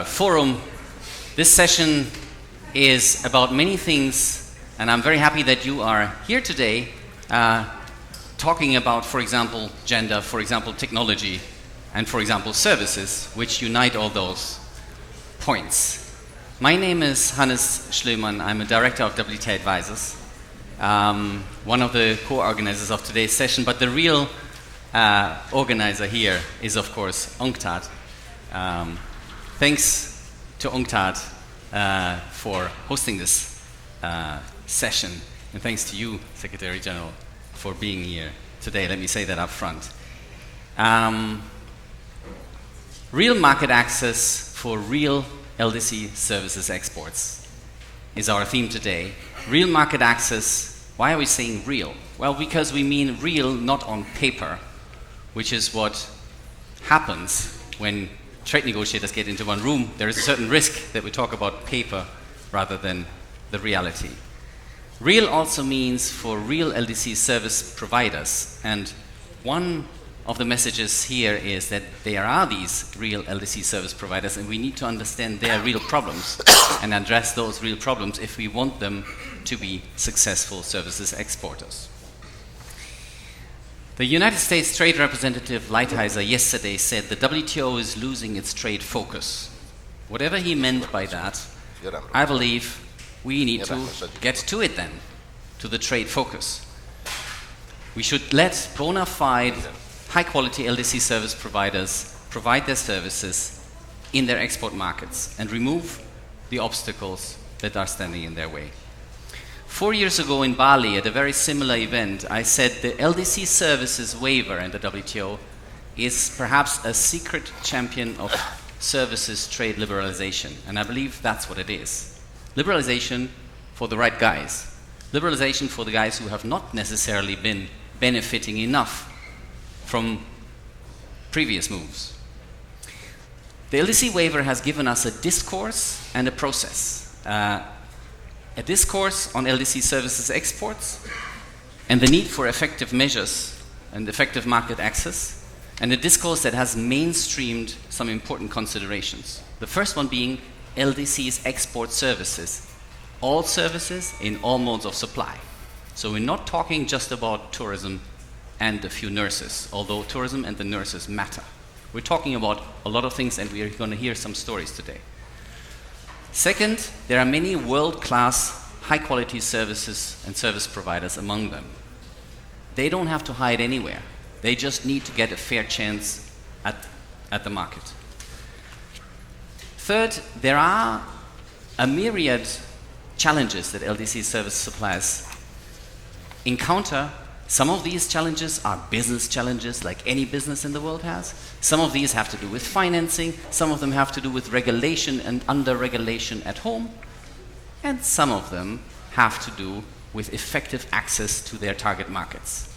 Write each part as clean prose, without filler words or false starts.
forum. This session is about many things, and I'm very happy that you are here today talking about, for example, gender, for example, technology, and for example, services, which unite all those points. My name is Hannes Schloemann. I'm a director of WTA Advisors, one of the co-organizers of today's session, but the real organizer here is, of course, UNCTAD. Thanks to UNCTAD for hosting this session, and thanks to you, Secretary General, for being here today. Let me say that up front. Real market access for real LDC services exports is our theme today. Real market access. Why are we saying real? Well, because we mean real not on paper, which is what happens when trade negotiators get into one room. There is a certain risk that we talk about paper rather than the reality. Real also means for real LDC service providers, and one of the messages here is that there are these real LDC service providers, and we need to understand their real problems and address those real problems if we want them to be successful services exporters. The United States Trade Representative Lighthizer yesterday said the WTO is losing its trade focus. Whatever he meant by that, I believe we need to get to it then, to the trade focus. We should let bona fide high-quality LDC service providers provide their services in their export markets and remove the obstacles that are standing in their way. 4 years ago in Bali, at a very similar event, I said the LDC services waiver in the WTO is perhaps a secret champion of services trade liberalization, and I believe that's what it is. Liberalization for the right guys. Liberalization for the guys who have not necessarily been benefiting enough from previous moves. The LDC waiver has given us a discourse and a process. A discourse on LDC services exports and the need for effective measures and effective market access, and a discourse that has mainstreamed some important considerations. The first one being LDC's export services. All services in all modes of supply. So we're not talking just about tourism and a few nurses, although tourism and the nurses matter. We're talking about a lot of things, and we are going to hear some stories today. Second, there are many world-class, high-quality services and service providers among them. They don't have to hide anywhere. They just need to get a fair chance at the market. Third, there are a myriad challenges that LDC service suppliers encounter. Some of these challenges are business challenges, like any business in the world has. Some of these have to do with financing. Some of them have to do with regulation and under-regulation at home. And some of them have to do with effective access to their target markets.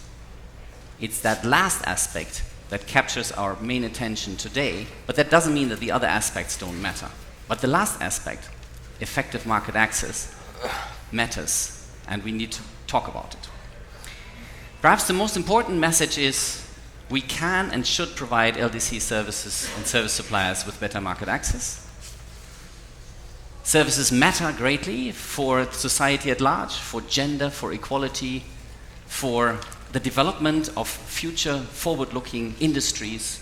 It's that last aspect that captures our main attention today, but that doesn't mean that the other aspects don't matter. But the last aspect, effective market access, matters, and we need to talk about it. Perhaps the most important message is we can and should provide LDC services and service suppliers with better market access. Services matter greatly for society at large, for gender, for equality, for the development of future forward-looking industries.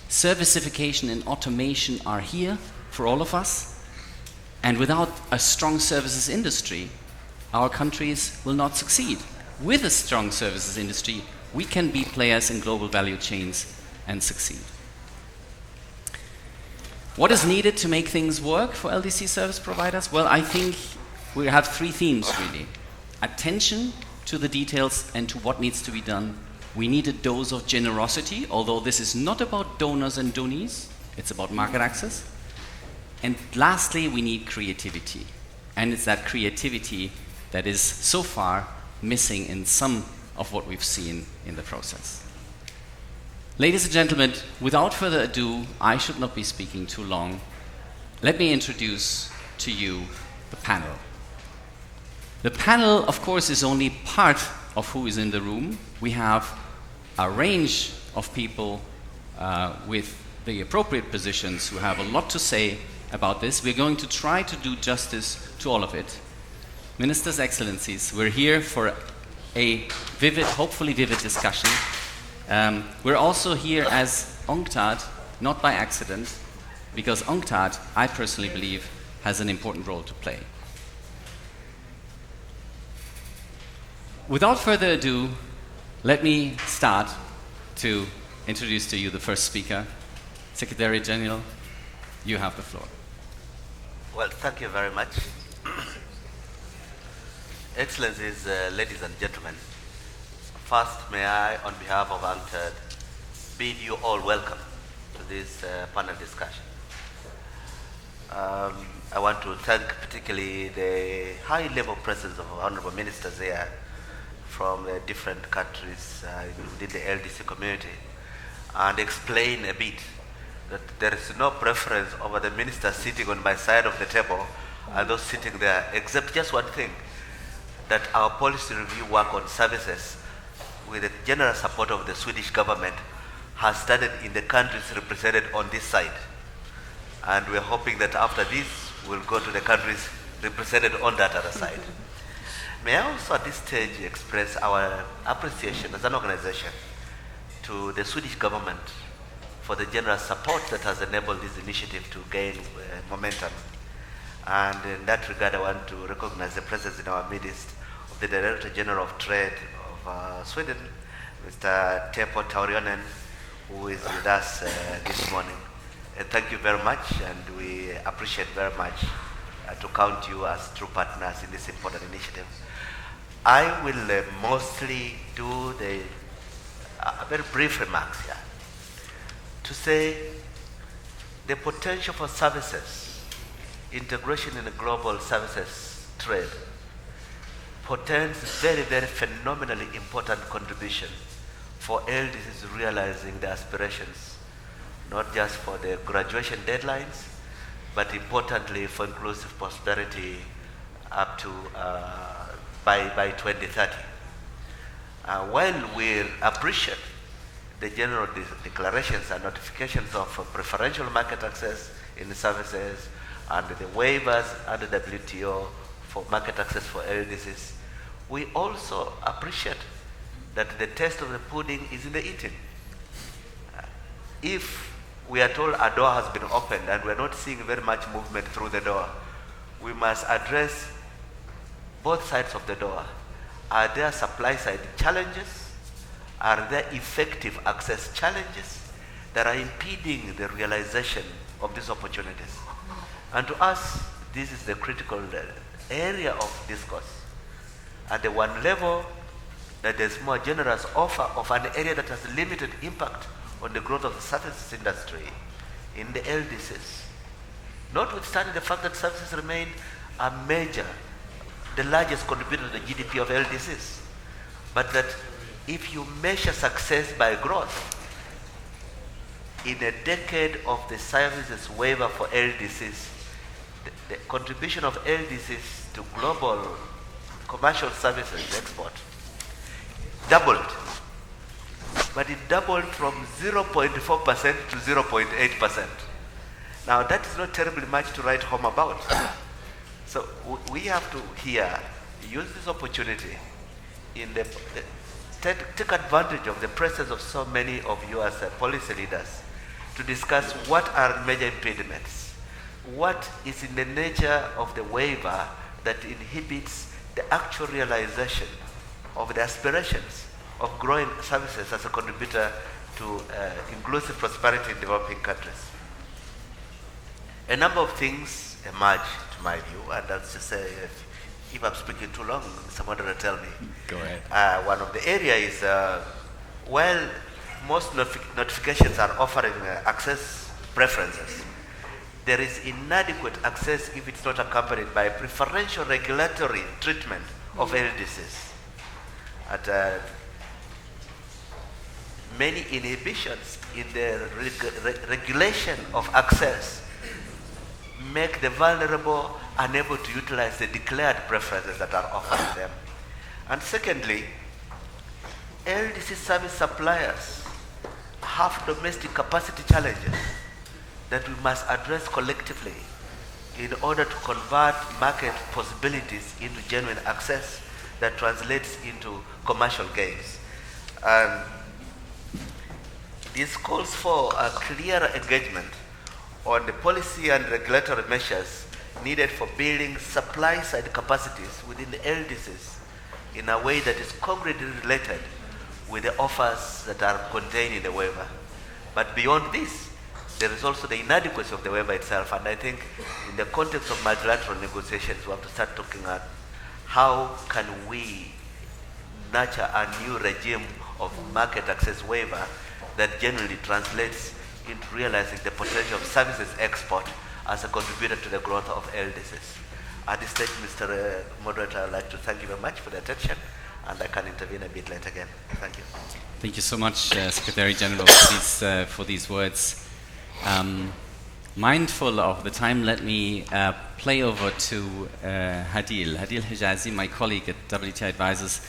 Servicification and automation are here for all of us. And without a strong services industry, our countries will not succeed. With a strong services industry, we can be players in global value chains and succeed. What is needed to make things work for LDC service providers? Well, I think we have three themes, really. Attention to the details and to what needs to be done. We need a dose of generosity, although this is not about donors and donees. It's about market access. And lastly, we need creativity. And it's that creativity that is so far missing in some of what we've seen in the process. Ladies and gentlemen, without further ado, I should not be speaking too long. Let me introduce to you the panel. The panel, of course, is only part of who is in the room. We have a range of people with the appropriate positions who have a lot to say about this. We're going to try to do justice to all of it. Ministers, Excellencies, we're here for a vivid, hopefully vivid discussion. We're also here as UNCTAD, not by accident, because UNCTAD, I personally believe, has an important role to play. Without further ado, let me start to introduce to you the first speaker. Secretary General, you have the floor. Well, thank you very much. Excellencies, ladies and gentlemen, first may I, on behalf of UNCTAD, bid you all welcome to this panel discussion. I want to thank particularly the high-level presence of honorable ministers here from different countries within the LDC community, and explain a bit that there is no preference over the minister sitting on my side of the table and those sitting there, except just one thing, that our policy review work on services with the general support of the Swedish government has started in the countries represented on this side. And we're hoping that after this, we'll go to the countries represented on that other side. May I also at this stage express our appreciation as an organization to the Swedish government for the general support that has enabled this initiative to gain momentum. And in that regard, I want to recognize the presence in our midst of the Director General of Trade of Sweden, Mr. Teppo Tauriainen, who is with us this morning. Thank you very much, and we appreciate very much to count you as true partners in this important initiative. I will mostly do the very brief remarks here to say the potential for services, integration in the global services trade, portends very, very phenomenally important contribution for LDCs realizing their aspirations, not just for the graduation deadlines, but importantly for inclusive prosperity up to by 2030. While we appreciate the general declarations and notifications of preferential market access in the services and the waivers under WTO for market access for LDCs, we also appreciate that the taste of the pudding is in the eating. If we are told a door has been opened and we're not seeing very much movement through the door, we must address both sides of the door. Are there supply side challenges? Are there effective access challenges that are impeding the realization of these opportunities? And to us, this is the critical area of discourse. At the one level, that there's more generous offer of an area that has limited impact on the growth of the services industry in the LDCs. Notwithstanding the fact that services remain a major, the largest contributor to the GDP of LDCs, but that if you measure success by growth, in a decade of the services waiver for LDCs, the contribution of LDCs to global commercial services export doubled. But it doubled from 0.4% to 0.8%. Now that is not terribly much to write home about. So we have to here use this opportunity in take advantage of the presence of so many of you as policy leaders to discuss what are major impediments, what is in the nature of the waiver that inhibits the actual realization of the aspirations of growing services as a contributor to inclusive prosperity in developing countries. A number of things emerge to my view, and that's to say, if I'm speaking too long, someone will tell me. Go ahead. One of the areas is, while most notifications are offering access preferences, there is inadequate access if it's not accompanied by preferential regulatory treatment of LDCs. At many inhibitions in the regulation of access make the vulnerable unable to utilize the declared preferences that are offered to them. And secondly, LDC service suppliers have domestic capacity challenges that we must address collectively in order to convert market possibilities into genuine access that translates into commercial gains. And this calls for a clearer engagement on the policy and regulatory measures needed for building supply-side capacities within the LDCs in a way that is concretely related with the offers that are contained in the waiver. But beyond this, there is also the inadequacy of the waiver itself, and I think in the context of multilateral negotiations, we have to start looking at how can we nurture a new regime of market access waiver that genuinely translates into realizing the potential of services export as a contributor to the growth of LDCs. At this stage, Mr. Moderator, I'd like to thank you very much for the attention, and I can intervene a bit later again. Thank you. Thank you so much, Secretary General, for these words. Mindful of the time, let me play over to Hadil Hijazi, my colleague at WTI Advisors.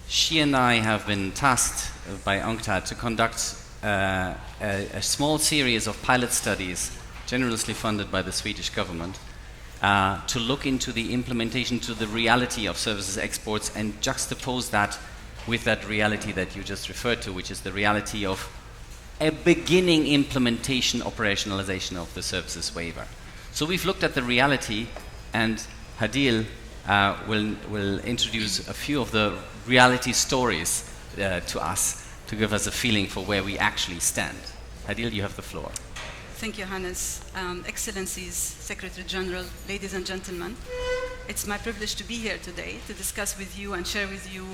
She and I have been tasked by UNCTAD to conduct a small series of pilot studies, generously funded by the Swedish government, to look into the implementation to the reality of services exports and juxtapose that with that reality that you just referred to, which is the reality of a beginning implementation, operationalization of the services waiver. So we've looked at the reality, and Hadil will introduce a few of the reality stories to us to give us a feeling for where we actually stand. Hadil, you have the floor. Thank you, Hannes. Excellencies, Secretary General, ladies and gentlemen, it's my privilege to be here today to discuss with you and share with you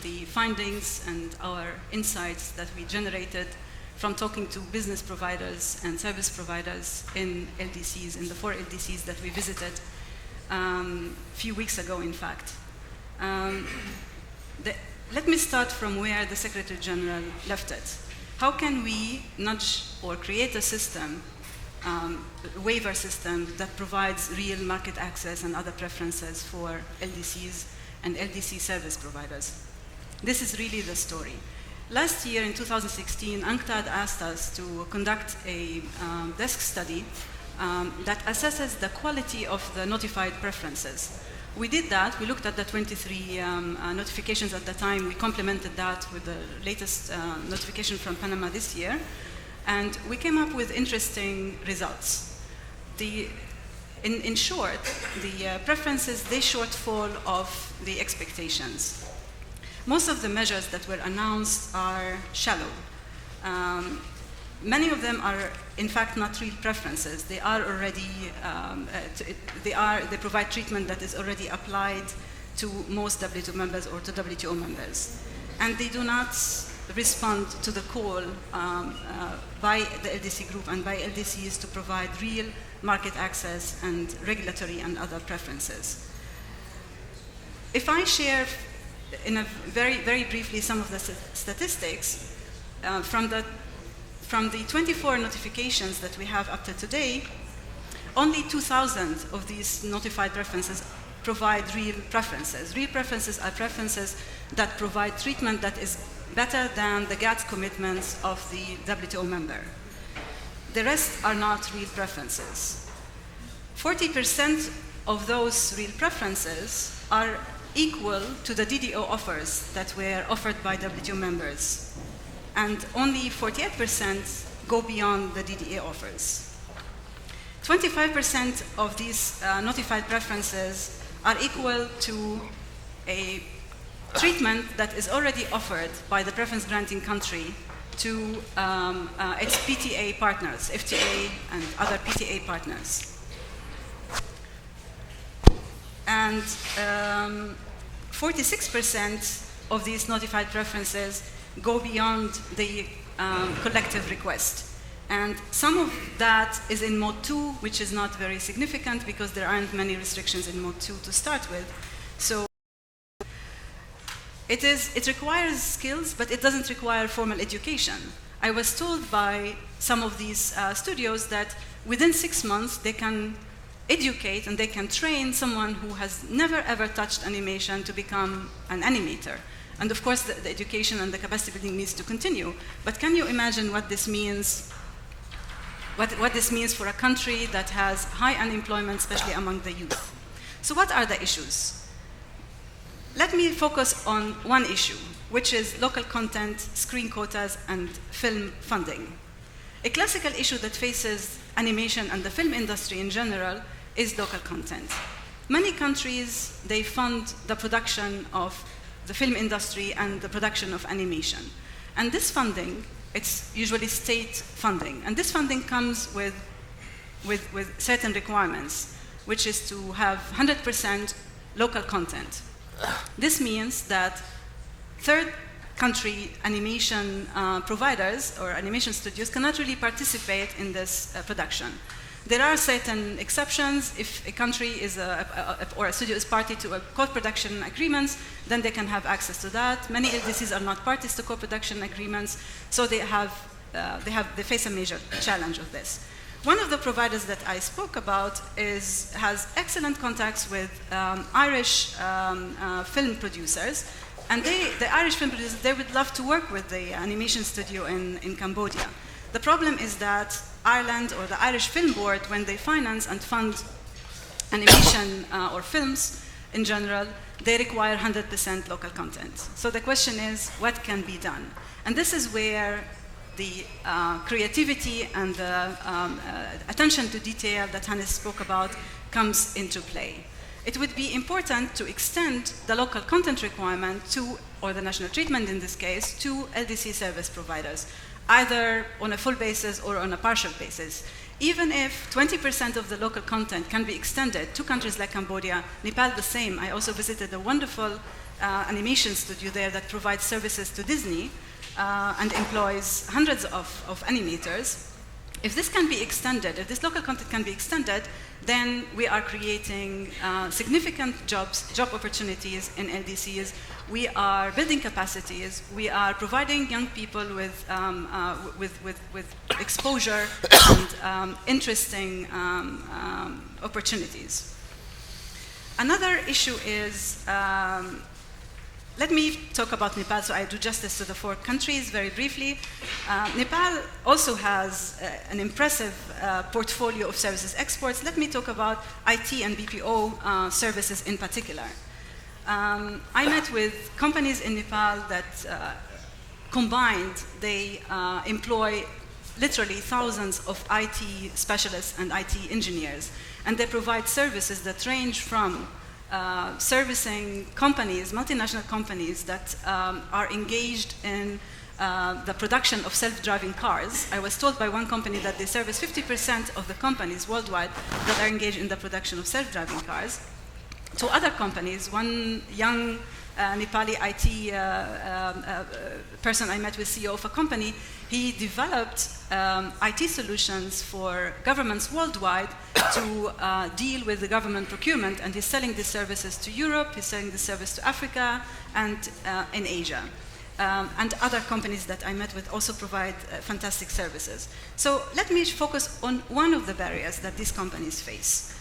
the findings and our insights that we generated from talking to business providers and service providers in LDCs, in the 4 LDCs that we visited a few weeks ago, in fact. Let me start from where the Secretary General left it. How can we nudge or create a system, waiver system, that provides real market access and other preferences for LDCs and LDC service providers? This is really the story. Last year, in 2016, UNCTAD asked us to conduct a desk study that assesses the quality of the notified preferences. We did that. We looked at the 23 notifications at the time. We complemented that with the latest notification from Panama this year. And we came up with interesting results. In short, the preferences, they shortfall of the expectations. Most of the measures that were announced are shallow. Many of them are, in fact, not real preferences. They are already, they provide treatment that is already applied to most WTO members or to WTO members. And they do not respond to the call by the LDC group and by LDCs to provide real market access and regulatory and other preferences. If I share in a very briefly some of the statistics from the 24 notifications that we have up to today, only 2,000 of these notified preferences provide real preferences. Real preferences are preferences that provide treatment that is better than the GATT commitments of the WTO member. The rest are not real preferences. 40% of those real preferences are equal to the DDO offers that were offered by WTO members. And only 48% go beyond the DDA offers. 25% of these notified preferences are equal to a treatment that is already offered by the preference granting country to its PTA partners, FTA and other PTA partners. And 46% of these notified preferences go beyond the collective request. And some of that is in Mode 2, which is not very significant because there aren't many restrictions in Mode 2 to start with. So it requires skills, but it doesn't require formal education. I was told by some of these studios that within 6 months they can educate and they can train someone who has never ever touched animation to become an animator. And of course, the education and the capacity building needs to continue. But can you imagine what this means what this means for a country that has high unemployment, especially among the youth. So what are the issues? Let me focus on one issue, which is local content, screen quotas, and film funding. A classical issue that faces animation and the film industry in general is local content. Many countries, they fund the production of the film industry and the production of animation. And this funding, it's usually state funding. And this funding comes with certain requirements, which is to have 100% local content. This means that third country animation providers or animation studios cannot really participate in this production. There are certain exceptions. If a country is or a studio is party to a co-production agreements, then they can have access to that. Many LDCs are not parties to co-production agreements, so they face a major challenge of this. One of the providers that I spoke about has excellent contacts with Irish film producers, and the Irish film producers, they would love to work with the animation studio in Cambodia. The problem is that Ireland or the Irish Film Board, when they finance and fund animation or films in general, they require 100% local content. So the question is, what can be done? And this is where the creativity and the attention to detail that Hannes spoke about comes into play. It would be important to extend the local content requirement to, or the national treatment in this case, to LDC service providers, either on a full basis or on a partial basis. Even if 20% of the local content can be extended to countries like Cambodia, Nepal the same. I also visited a wonderful animation studio there that provides services to Disney and employs hundreds of animators. If this can be extended, if this local content can be extended, then we are creating significant job opportunities in LDCs. We are building capacities. We are providing young people with exposure and interesting opportunities. Another issue is, let me talk about Nepal, so I do justice to the 4 countries very briefly. Nepal also has an impressive portfolio of services exports. Let me talk about IT and BPO services in particular. I met with companies in Nepal that combined, they employ literally thousands of IT specialists and IT engineers, and they provide services that range from servicing companies, multinational companies that are engaged in the production of self-driving cars. I was told by one company that they service 50% of the companies worldwide that are engaged in the production of self-driving cars. To other companies, one young Nepali IT person I met with, CEO of a company, he developed IT solutions for governments worldwide to deal with the government procurement, and he's selling these services to Europe, he's selling this service to Africa, and in Asia. And other companies that I met with also provide fantastic services. So let me focus on one of the barriers that these companies face.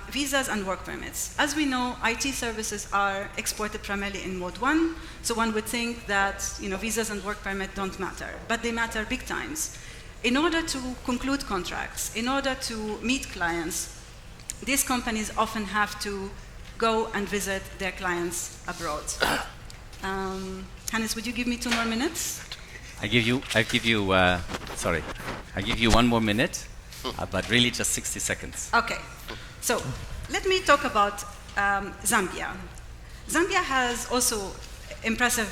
Visas and work permits. As we know, IT services are exported primarily in Mode 1, so one would think that visas and work permit don't matter, but they matter big times. In order to conclude contracts, in order to meet clients, these companies often have to go and visit their clients abroad. Hannes, would you give me 2 more minutes? I give you 1 more minute, but really just 60 seconds. Okay. So let me talk about Zambia. Zambia has also impressive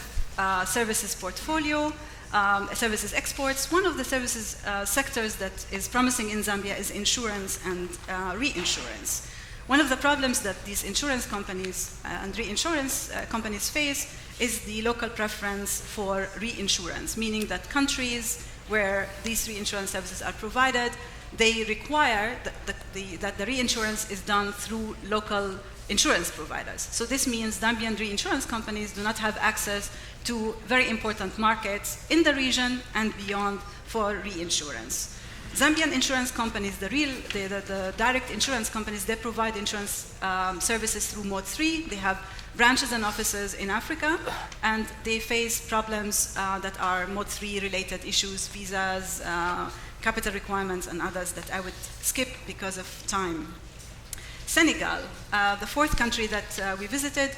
services portfolio, services exports. One of the services sectors that is promising in Zambia is insurance and reinsurance. One of the problems that these insurance companies and reinsurance companies face is the local preference for reinsurance, meaning that countries where these reinsurance services are provided, they require that the reinsurance is done through local insurance providers. So this means Zambian reinsurance companies do not have access to very important markets in the region and beyond for reinsurance. Zambian insurance companies, the direct insurance companies, they provide insurance services through Mode 3. They have branches and offices in Africa, and they face problems that are Mode 3 related issues, visas, capital requirements and others that I would skip because of time. Senegal, the fourth country that we visited.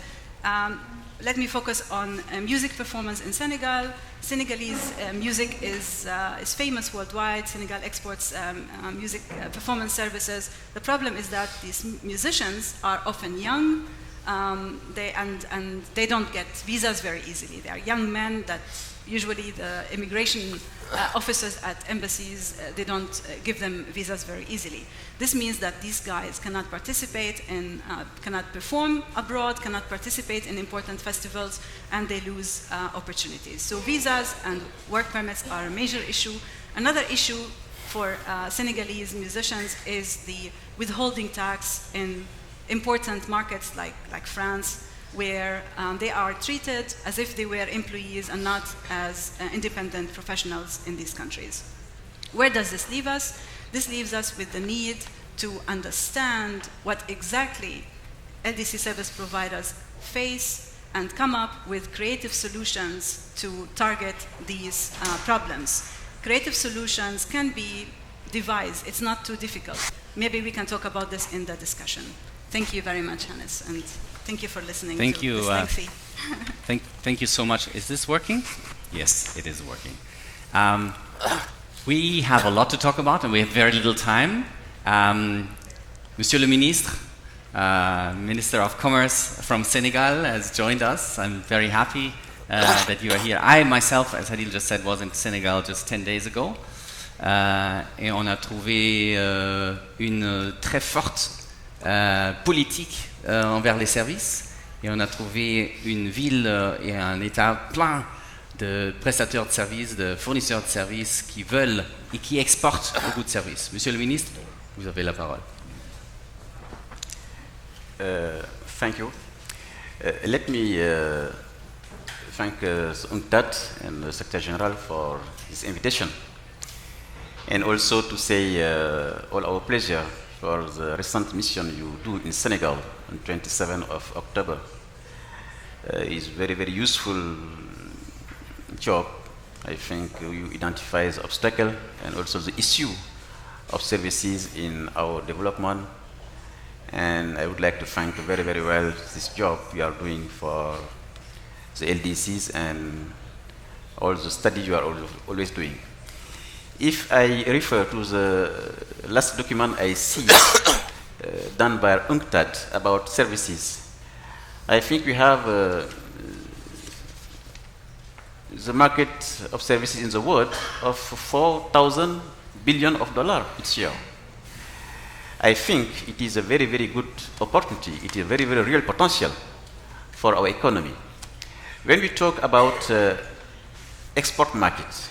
Let me focus on music performance in Senegal. Senegalese music is famous worldwide. Senegal exports music performance services. The problem is that these musicians are often young, and they don't get visas very easily. They are young men that usually the immigration officers at embassies, they don't give them visas very easily. This means that these guys cannot participate in, cannot perform abroad, cannot participate in important festivals, and they lose opportunities. So visas and work permits are a major issue. Another issue for Senegalese musicians is the withholding tax in important markets like France, where they are treated as if they were employees and not as independent professionals in these countries. Where does this leave us? This leaves us with the need to understand what exactly LDC service providers face and come up with creative solutions to target these problems. Creative solutions can be devised. It's not too difficult. Maybe we can talk about this in the discussion. Thank you very much, Hannes, and thank you for listening. Thank you. This lengthy. Thank you so much. Is this working? Yes, it is working. We have a lot to talk about, and we have very little time. Monsieur le Ministre, Minister of Commerce from Senegal, has joined us. I'm very happy that you are here. I myself, as Hadil just said, was in Senegal just 10 days ago, et on a trouvé une très forte politique envers les services, et on a trouvé une ville et un État plein de prestataires de services, de fournisseurs de services qui veulent et qui exportent beaucoup de services. Monsieur le ministre, vous avez la parole. Thank you. Let me thank UNCTAD and the Secretary General for this invitation, and also to say all our pleasure for the recent mission you do in Senegal on 27th of October. It's very, very useful job. I think you identify the obstacle and also the issue of services in our development. And I would like to thank very, very well this job you are doing for the LDCs and all the study you are always doing. If I refer to the last document I see done by UNCTAD about services, I think we have the market of services in the world of $4,000 billion each year. I think it is a very, very good opportunity. It is a very, very real potential for our economy. When we talk about export markets,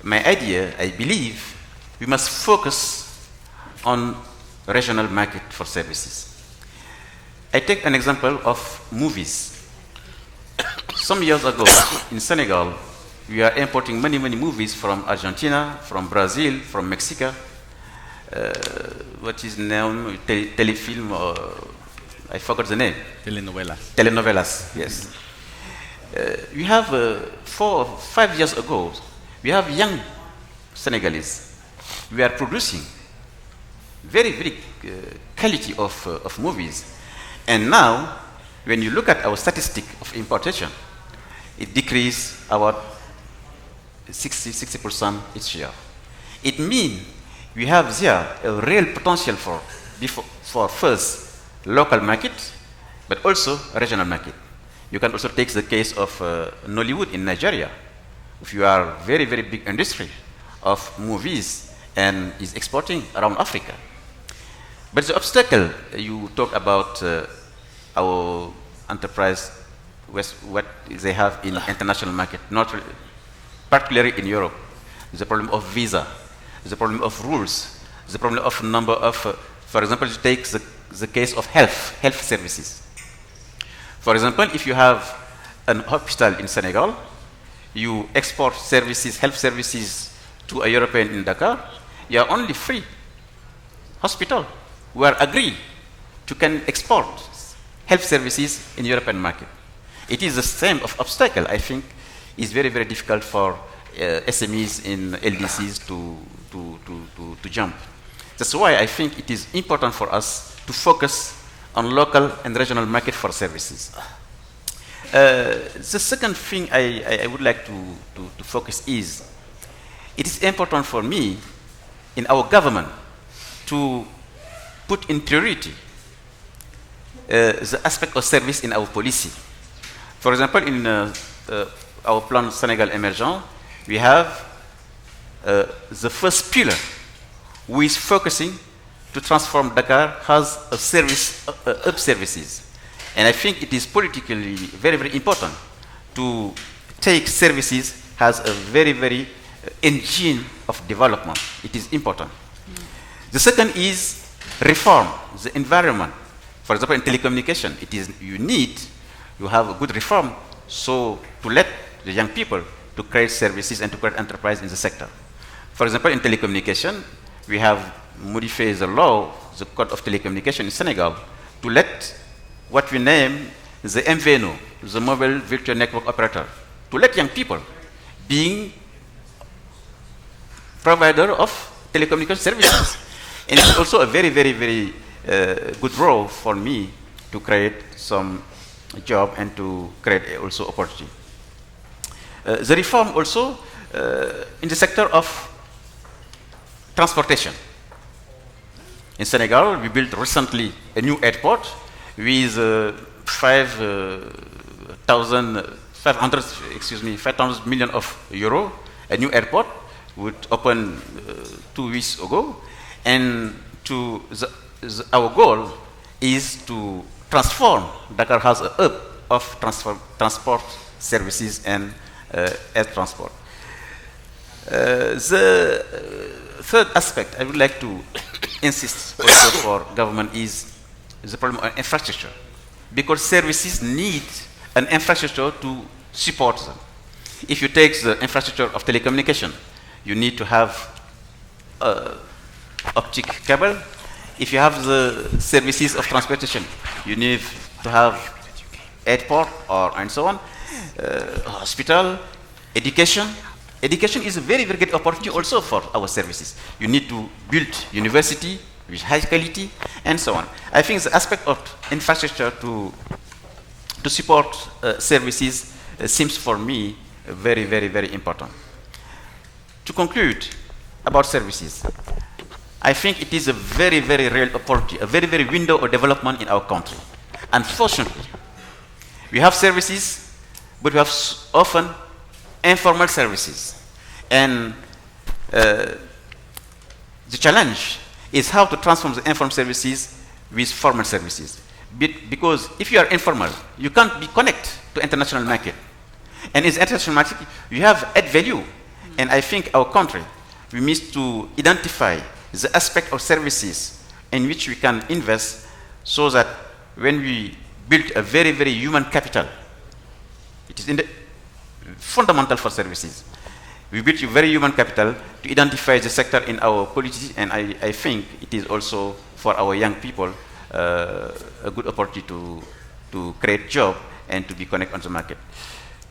my idea, I believe, we must focus on regional market for services. I take an example of movies. Some years ago, in Senegal, we are importing many, many movies from Argentina, from Brazil, from Mexico. What is known, telefilm, or I forgot the name. Telenovelas. Telenovelas, yes. We have 4 or 5 years ago, we have young Senegalese. We are producing very, very quality of movies. And now, when you look at our statistic of importation, it decreased about 60% each year. It means we have there a real potential for first local market, but also regional market. You can also take the case of Nollywood in Nigeria. If you are very, very big industry of movies and is exporting around Africa. But the obstacle you talk about our enterprise, what they have in international market, not particularly in Europe, the problem of visa, the problem of rules, the problem of number of, for example, you take the case of health services. For example, if you have an hospital in Senegal, you export services, health services to a European in Dakar, you are only free hospital who are agreed to can export health services in European market. It is the same of obstacle, I think, is very, very difficult for SMEs in LDCs to jump. That's why I think it is important for us to focus on local and regional market for services. The second thing I would like to focus is, it is important for me in our government to put in priority the aspect of service in our policy. For example, in our plan Senegal Emergent, we have the first pillar, who is focusing to transform Dakar as a service, hub services. And I think it is politically very, very important to take services as a very, very engine of development. It is important. The second is reform the environment. For example, in telecommunication, you have a good reform, so to let the young people to create services and to create enterprise in the sector. For example, in telecommunication, we have modified the law, the Code of Telecommunication in Senegal, to let what we name the MVNO, the Mobile Virtual Network Operator, to let young people being provider of telecommunication services. And it's also a very, very, very good role for me to create some job and to create also opportunity. The reform also in the sector of transportation. In Senegal, we built recently a new airport with 500 million of euro, a new airport would open 2 weeks ago. And our goal is to transform Dakar as a hub of transport services and air transport. The third aspect I would like to insist also for government is the problem of infrastructure, because services need an infrastructure to support them. If you take the infrastructure of telecommunication, you need to have optic cable. If you have the services of transportation, you need to have airport and so on, hospital, education. Education is a very, very good opportunity also for our services. You need to build university with high quality and so on. I think the aspect of infrastructure to support services seems for me very, very, very important. To conclude about services, I think it is a very, very real opportunity, a very, very window of development in our country. Unfortunately, we have services, but we have often informal services. And the challenge is how to transform the informal services with formal services. Because if you are informal, you can't be connected to international market. And in the international market, you have add value. And I think our country, we need to identify the aspect of services in which we can invest, so that when we build a very, very human capital, it is fundamental for services. We build a very human capital to identify the sector in our policy, and I think it is also for our young people a good opportunity to create job and to be connected on the market.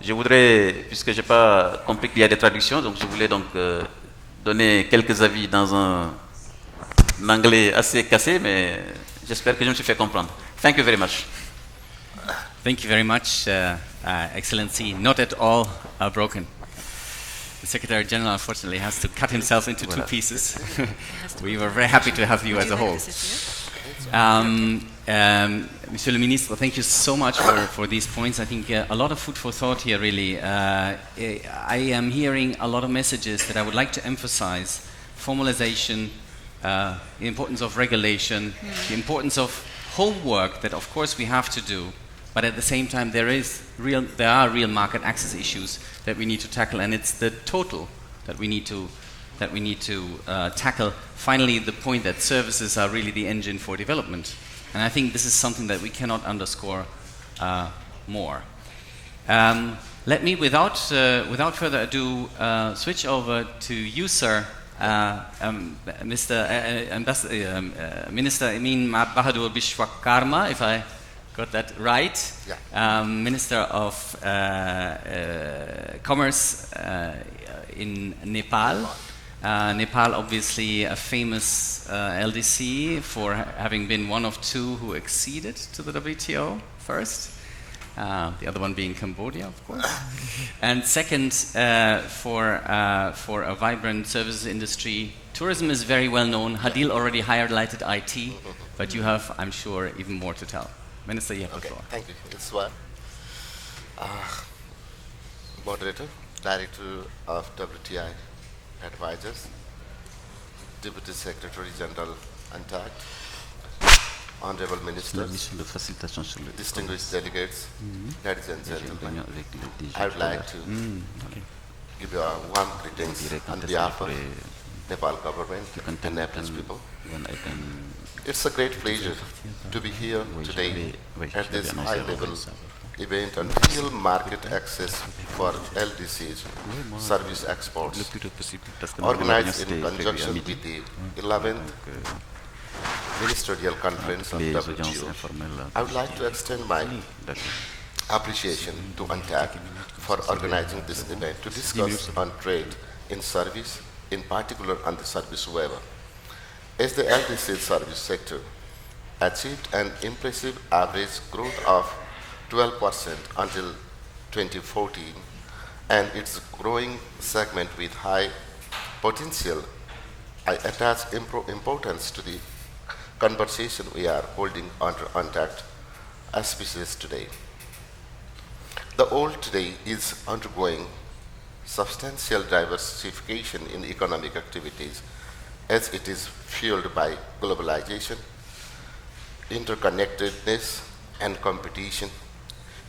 Je voudrais, puisque je n'ai pas compris qu'il y a des traductions, donc je voulais donc donner quelques avis dans un anglais assez cassé, mais j'espère que je me suis fait comprendre. Thank you very much. Thank you very much, Excellency. Not at all broken. The Secretary General, unfortunately, has to cut himself into two pieces. We were very happy to have you as a whole. Monsieur le Ministre, thank you so much for these points. I think a lot of food for thought here, really. I am hearing a lot of messages that I would like to emphasize. Formalization, the importance of regulation, the importance of homework that, of course, we have to do. But at the same time, there are real market access issues that we need to tackle, and it's the total that we need to tackle. Finally, the point that services are really the engine for development, and I think this is something that we cannot underscore more. Let me, without further ado, switch over to you, sir, Mr. Minister Bahadur Bishwakarma, if I got that right. Yeah. Minister of Commerce in Nepal. Nepal, obviously a famous LDC for having been one of two who acceded to the WTO first. The other one being Cambodia, of course. And second, for a vibrant services industry. Tourism is very well known. Hadil already highlighted IT, but you have, I'm sure, even more to tell. Minister, you have the floor. Thank you. It's one. Moderator, Director of WTI Advisors, Deputy Secretary General UNTAC, Honorable Ministers, distinguished delegates, ladies and gentlemen, I would like to give you a warm greetings on behalf of Nepal government and Nepalese people. It's a great pleasure to be here today at this high-level event on real market access for LDCs, service exports, organized in conjunction with the 11th Ministerial Conference of WTO. I would like to extend my appreciation to UNTAC for organizing this event to discuss on trade in service, in particular on the service waiver. As the LDC service sector achieved an impressive average growth of 12% until 2014, and its growing segment with high potential, I attach importance to the conversation we are holding under UNTAC auspices today. The world today is undergoing substantial diversification in economic activities as it is fueled by globalization, interconnectedness, and competition.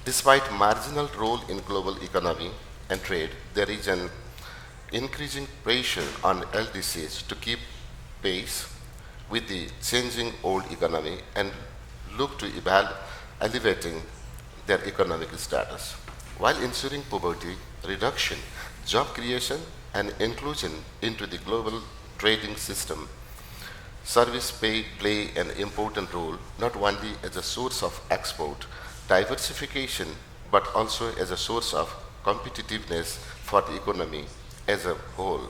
Despite marginal role in global economy and trade, there is an increasing pressure on LDCs to keep pace with the changing world economy and look to elevating their economic status, while ensuring poverty reduction, job creation, and inclusion into the global trading system. Service play an important role not only as a source of export diversification, but also as a source of competitiveness for the economy as a whole.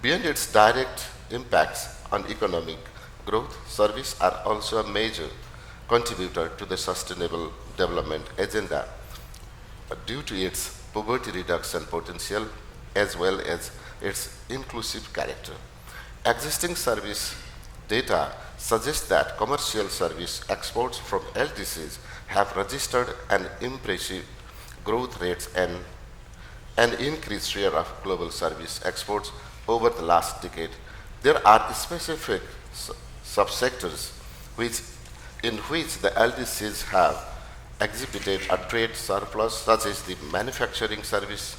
Beyond its direct impacts on economic growth, service are also a major contributor to the sustainable development agenda due to its poverty reduction potential as well as its inclusive character. Existing service data suggests that commercial service exports from LDCs have registered an impressive growth rates and an increased share of global service exports over the last decade. There are specific subsectors in which the LDCs have exhibited a trade surplus, such as the manufacturing service,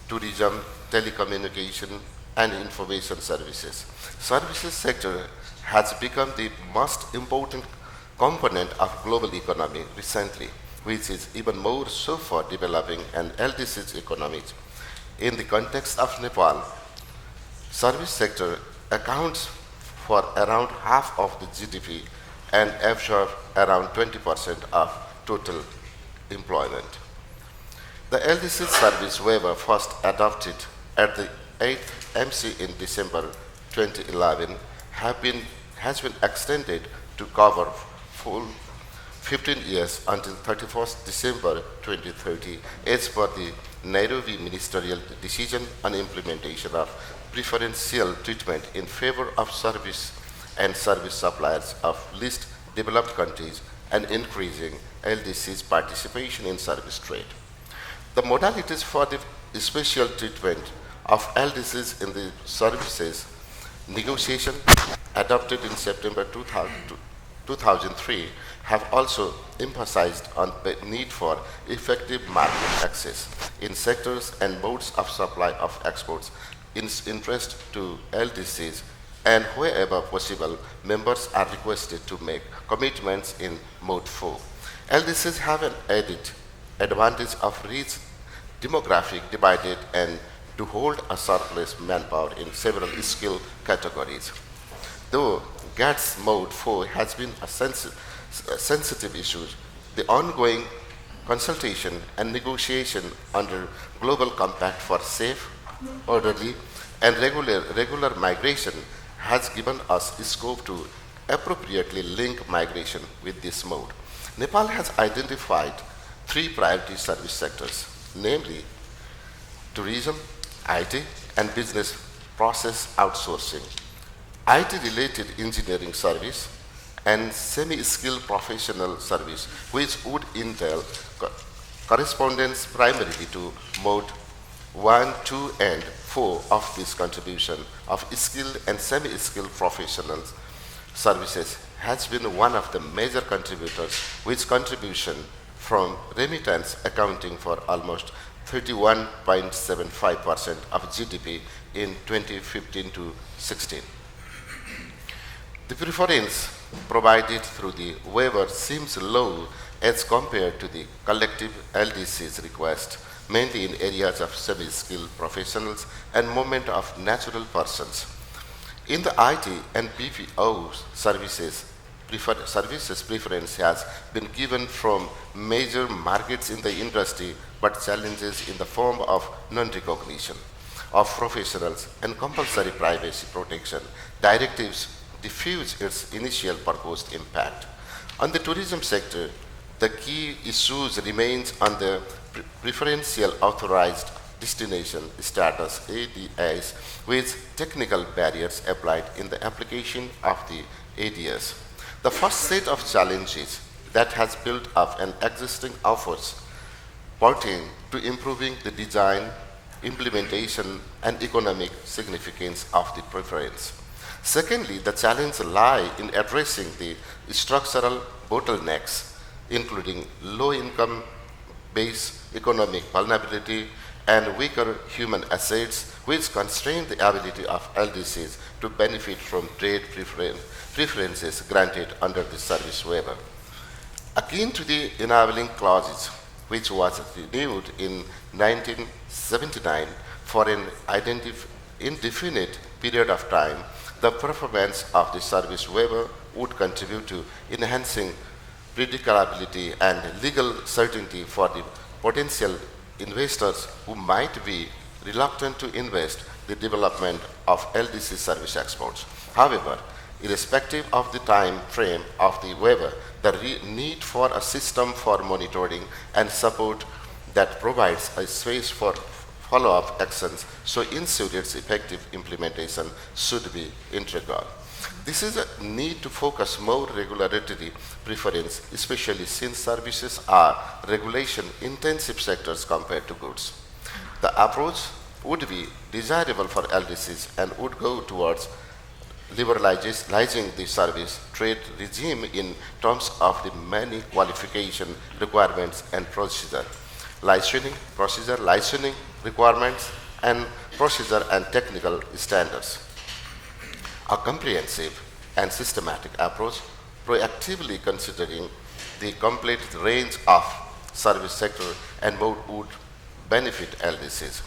tourism, telecommunication, and information services. Services sector has become the most important component of global economy recently, which is even more so for developing an LDC's economies. In the context of Nepal, service sector accounts for around half of the GDP and absorbs around 20% of total employment. The LDC service waiver first adopted at the 8th MC in December 2011 has been extended to cover full 15 years until 31st December 2030 as per the Nairobi Ministerial Decision on implementation of preferential treatment in favor of service and service suppliers of least developed countries and increasing LDC's participation in service trade. The modalities for the special treatment of LDCs in the services negotiation adopted in September 2003 have also emphasized on the need for effective market access in sectors and modes of supply of exports in interest to LDCs, and wherever possible, members are requested to make commitments in Mode 4. LDCs have an added advantage of rich demographic divided and to hold a surplus manpower in several skill categories. Though GATS Mode 4 has been a sensitive issue the ongoing consultation and negotiation under Global Compact for safe, orderly, and regular migration has given us scope to appropriately link migration with this mode. Nepal has identified 3 priority service sectors, namely tourism, IT, and business process outsourcing, IT-related engineering service, and semi-skilled professional service, which would entail correspondence primarily to mode 1, 2, and 4 of this contribution of skilled and semi-skilled professional services has been one of the major contributors, with contribution from remittance accounting for almost 31.75% of GDP in 2015 to 16. The preference provided through the waiver seems low as compared to the collective LDC's request, mainly in areas of semi-skilled professionals and movement of natural persons. In the IT and BPO services preference has been given from major markets in the industry, but challenges in the form of non-recognition of professionals and compulsory privacy protection directives diffuse its initial proposed impact. On the tourism sector, the key issues remains on the preferential authorized destination status ADS, with technical barriers applied in the application of the ADS. The first set of challenges that has built up an existing offers pertain to improving the design, implementation, and economic significance of the preference. Secondly, the challenge lie in addressing the structural bottlenecks, including low-income base economic vulnerability and weaker human assets, which constrain the ability of LDCs to benefit from trade preferences granted under the service waiver. Akin to the enabling clauses, which was renewed in 1979 for an indefinite period of time, the performance of the service waiver would contribute to enhancing predictability and legal certainty for the potential investors who might be reluctant to invest the development of LDC service exports. However, irrespective of the time frame of the waiver, the need for a system for monitoring and support that provides a space for follow-up actions so ensure its effective implementation should be integral. This is a need to focus more regulatory preference, especially since services are regulation-intensive sectors compared to goods. The approach would be desirable for LDCs and would go towards liberalizing the service trade regime in terms of the many qualification requirements and licensing requirements, and procedure and technical standards. A comprehensive and systematic approach, proactively considering the complete range of service sector and mode would benefit LDCs.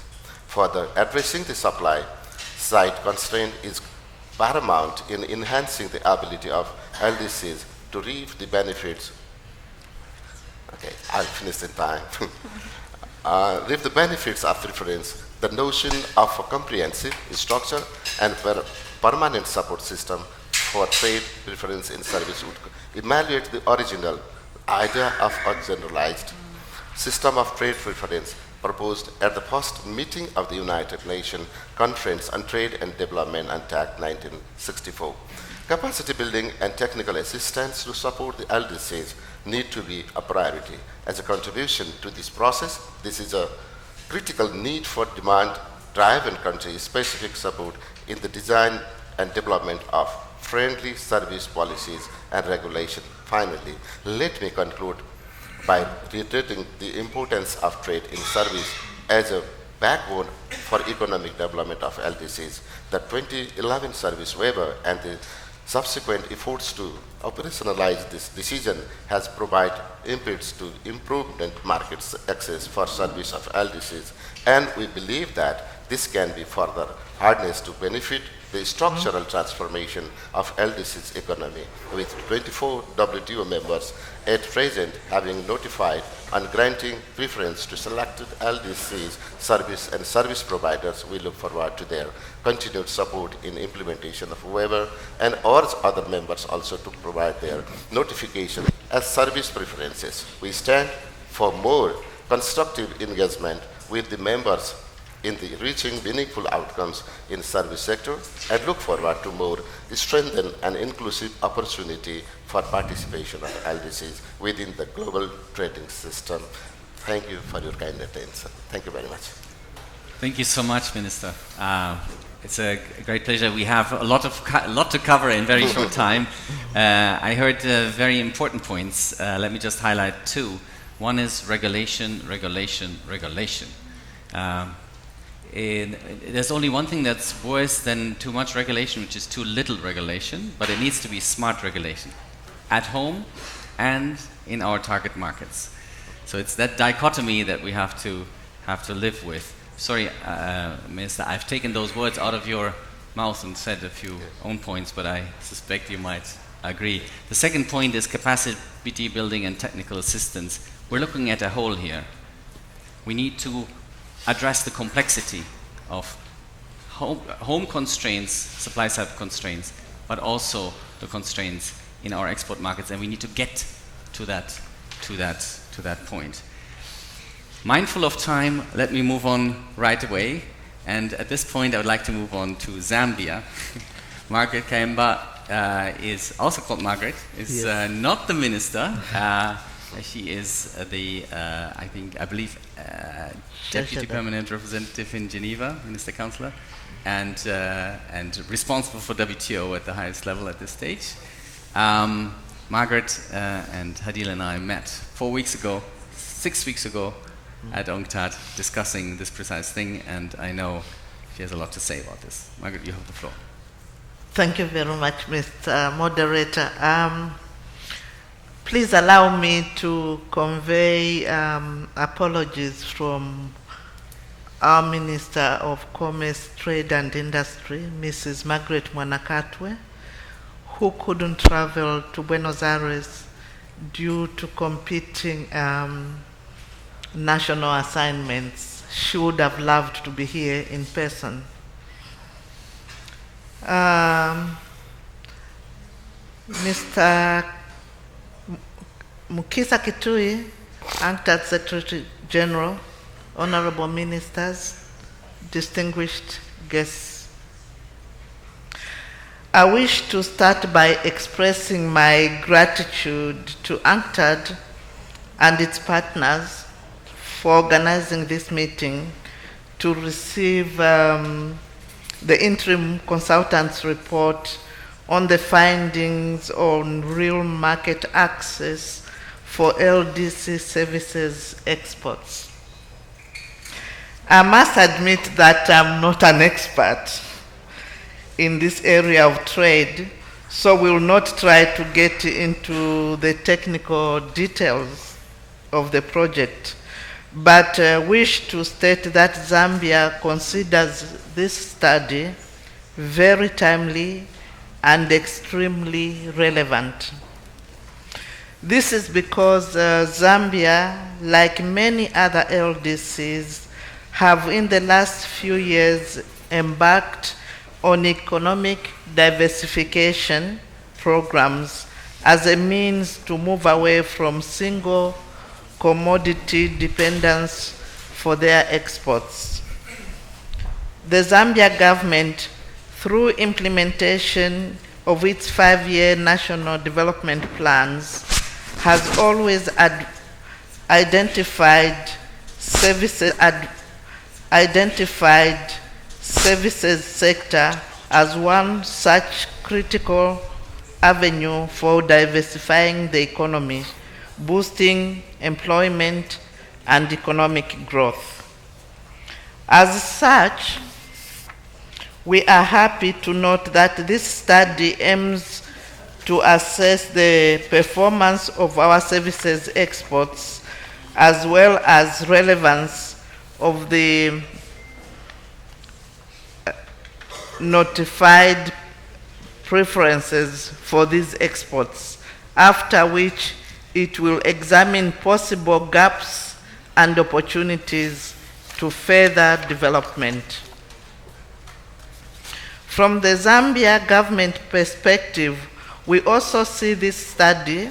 Further, addressing the supply side constraint is paramount in enhancing the ability of LDCs to reap the benefits. Okay, I'll finish in time. Reap the benefits of preference. The notion of a comprehensive structure and permanent support system for trade preference in service would evaluate the original idea of a generalized system of trade preference proposed at the first meeting of the United Nations Conference on Trade and Development and TAC 1964. Capacity building and technical assistance to support the LDCs need to be a priority. As a contribution to this process, this is a critical need for demand-driven country-specific support in the design and development of friendly service policies and regulation. Finally, let me conclude by reiterating the importance of trade in service as a backbone for economic development of LDCs. The 2011 service waiver and the subsequent efforts to operationalize this decision has provided impetus to improvement market access for service of LDCs, and we believe that this can be further harnessed to benefit the structural transformation of LDC's economy, with 24 WTO members at present having notified and granting preference to selected LDC's service and service providers. We look forward to their continued support in implementation of waiver and urge other members also to provide their notification as service preferences. We stand for more constructive engagement with the members in the reaching meaningful outcomes in service sector and look forward to more strengthened and inclusive opportunity for participation of LDCs within the global trading system. Thank you for your kind attention. Thank you very much. Thank you so much, Minister. It's a great pleasure. We have a lot to cover in very short time. I heard very important points. Let me just highlight two. One is regulation, regulation, regulation. There's only one thing that's worse than too much regulation, which is too little regulation, but it needs to be smart regulation, at home and in our target markets. So it's that dichotomy that we have to live with. Sorry, Minister, I've taken those words out of your mouth and said a few own points, but I suspect you might agree. The second point is capacity building and technical assistance. We're looking at a whole here. We need to address the complexity of home constraints, supply side constraints, but also the constraints in our export markets, and we need to get to that point. Mindful of time, let me move on right away, and at this point I would like to move on to Zambia. Margaret Kyambadde is also called Margaret, is not the minister. She is I believe, Deputy Permanent Representative in Geneva, Minister Councillor, and responsible for WTO at the highest level at this stage. Margaret and Hadil and I met 6 weeks ago at UNCTAD discussing this precise thing, and I know she has a lot to say about this. Margaret, you have the floor. Thank you very much, Mr. Moderator. Please allow me to convey apologies from our Minister of Commerce, Trade and Industry, Mrs. Margaret Mwanakatwe, who couldn't travel to Buenos Aires due to competing national assignments. She would have loved to be here in person. Mr. Mukisa Kituyi, UNCTAD Secretary General, Honorable Ministers, distinguished guests. I wish to start by expressing my gratitude to UNCTAD and its partners for organizing this meeting to receive the interim consultant's report on the findings on real market access for LDC services exports. I must admit that I'm not an expert in this area of trade, so we will not try to get into the technical details of the project, but wish to state that Zambia considers this study very timely and extremely relevant. This is because Zambia, like many other LDCs, have in the last few years embarked on economic diversification programs as a means to move away from single commodity dependence for their exports. The Zambia government, through implementation of its 5-year national development plans, has always identified services sector as one such critical avenue for diversifying the economy, boosting employment and economic growth. As such, we are happy to note that this study aims to assess the performance of our services exports as well as relevance of the notified preferences for these exports, after which it will examine possible gaps and opportunities to further development. From the Zambia government perspective, we also see this study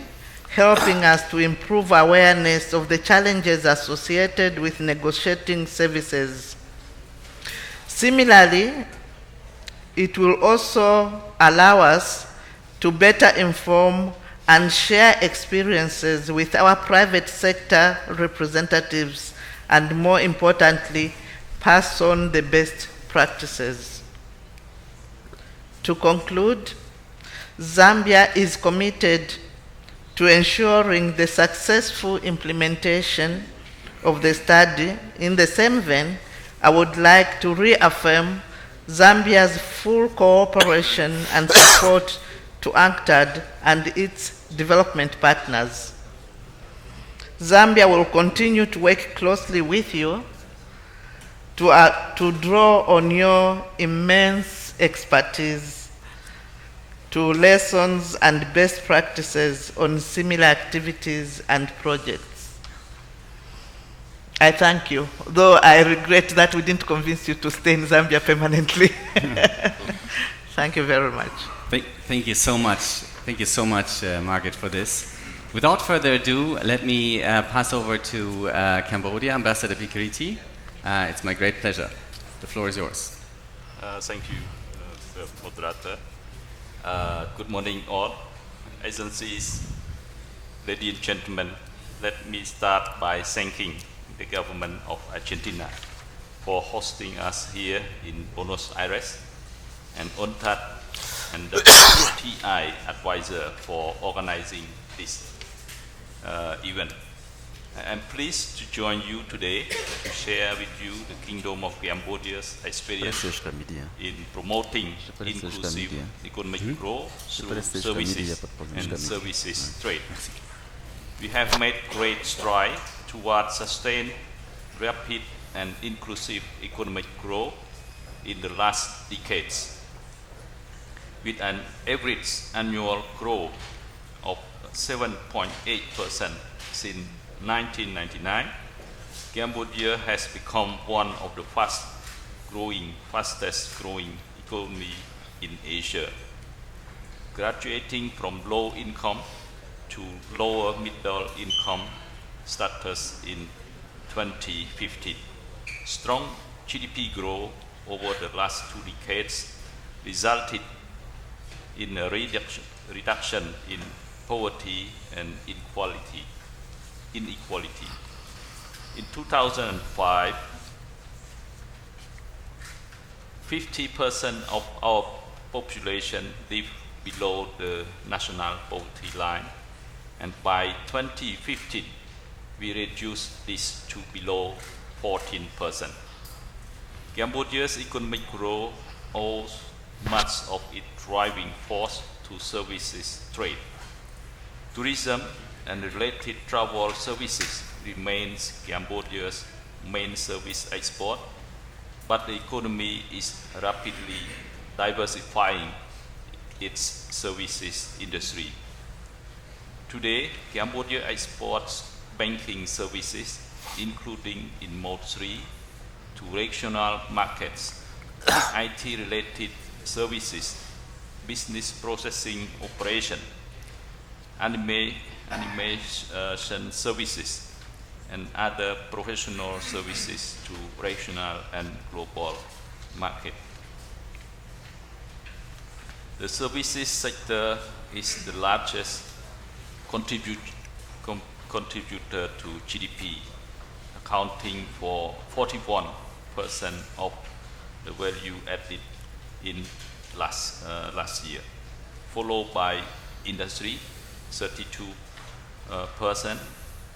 helping us to improve awareness of the challenges associated with negotiating services. Similarly, it will also allow us to better inform and share experiences with our private sector representatives, and more importantly, pass on the best practices. To conclude, Zambia is committed to ensuring the successful implementation of the study. In the same vein, I would like to reaffirm Zambia's full cooperation and support to UNCTAD and its development partners. Zambia will continue to work closely with you to draw on your immense expertise to lessons and best practices on similar activities and projects. I thank you, though I regret that we didn't convince you to stay in Zambia permanently. Thank you very much. Thank you so much. Thank you so much, Margaret, for this. Without further ado, let me pass over to Cambodia, Ambassador Bekele. It's my great pleasure. The floor is yours. Thank you, Moderator. Good morning, all agencies, ladies and gentlemen. Let me start by thanking the government of Argentina for hosting us here in Buenos Aires, and UNCTAD and the TI advisor for organizing this event. I am pleased to join you today to share with you the Kingdom of Cambodia's experience in promoting inclusive economic growth through services and services trade. We have made great strides towards sustained, rapid and inclusive economic growth in the last decades. With an average annual growth of 7.8% since 1999, Cambodia has become one of the fastest growing economy in Asia, graduating from low income to lower middle income status in 2015. Strong GDP growth over the last 2 decades resulted in a reduction in poverty and inequality. In 2005, 50% of our population lived below the national poverty line, and by 2015, we reduced this to below 14%. Cambodia's economic growth owes much of its driving force to services trade. Tourism and related travel services remains Cambodia's main service export, but the economy is rapidly diversifying its services industry. Today, Cambodia exports banking services, including in Mode 3, to regional markets, IT-related services, business processing operation, animation services, and other professional services to regional and global market. The services sector is the largest contributor to GDP, accounting for 41% of the value added in last year, followed by industry, 32%,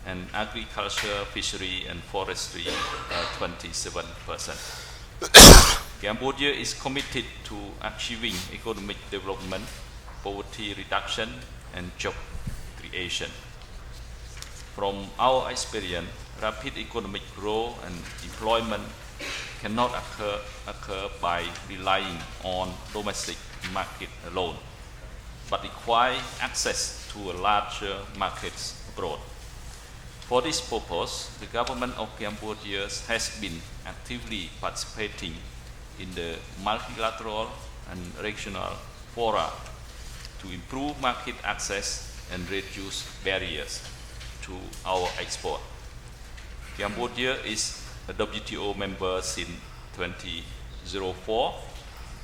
and agriculture, fishery, and forestry, 27%. Cambodia is committed to achieving economic development, poverty reduction, and job creation. From our experience, rapid economic growth and employment cannot occur by relying on domestic market alone, but require access to a larger markets abroad. For this purpose, the government of Cambodia has been actively participating in the multilateral and regional fora to improve market access and reduce barriers to our export. Cambodia is a WTO member since 2004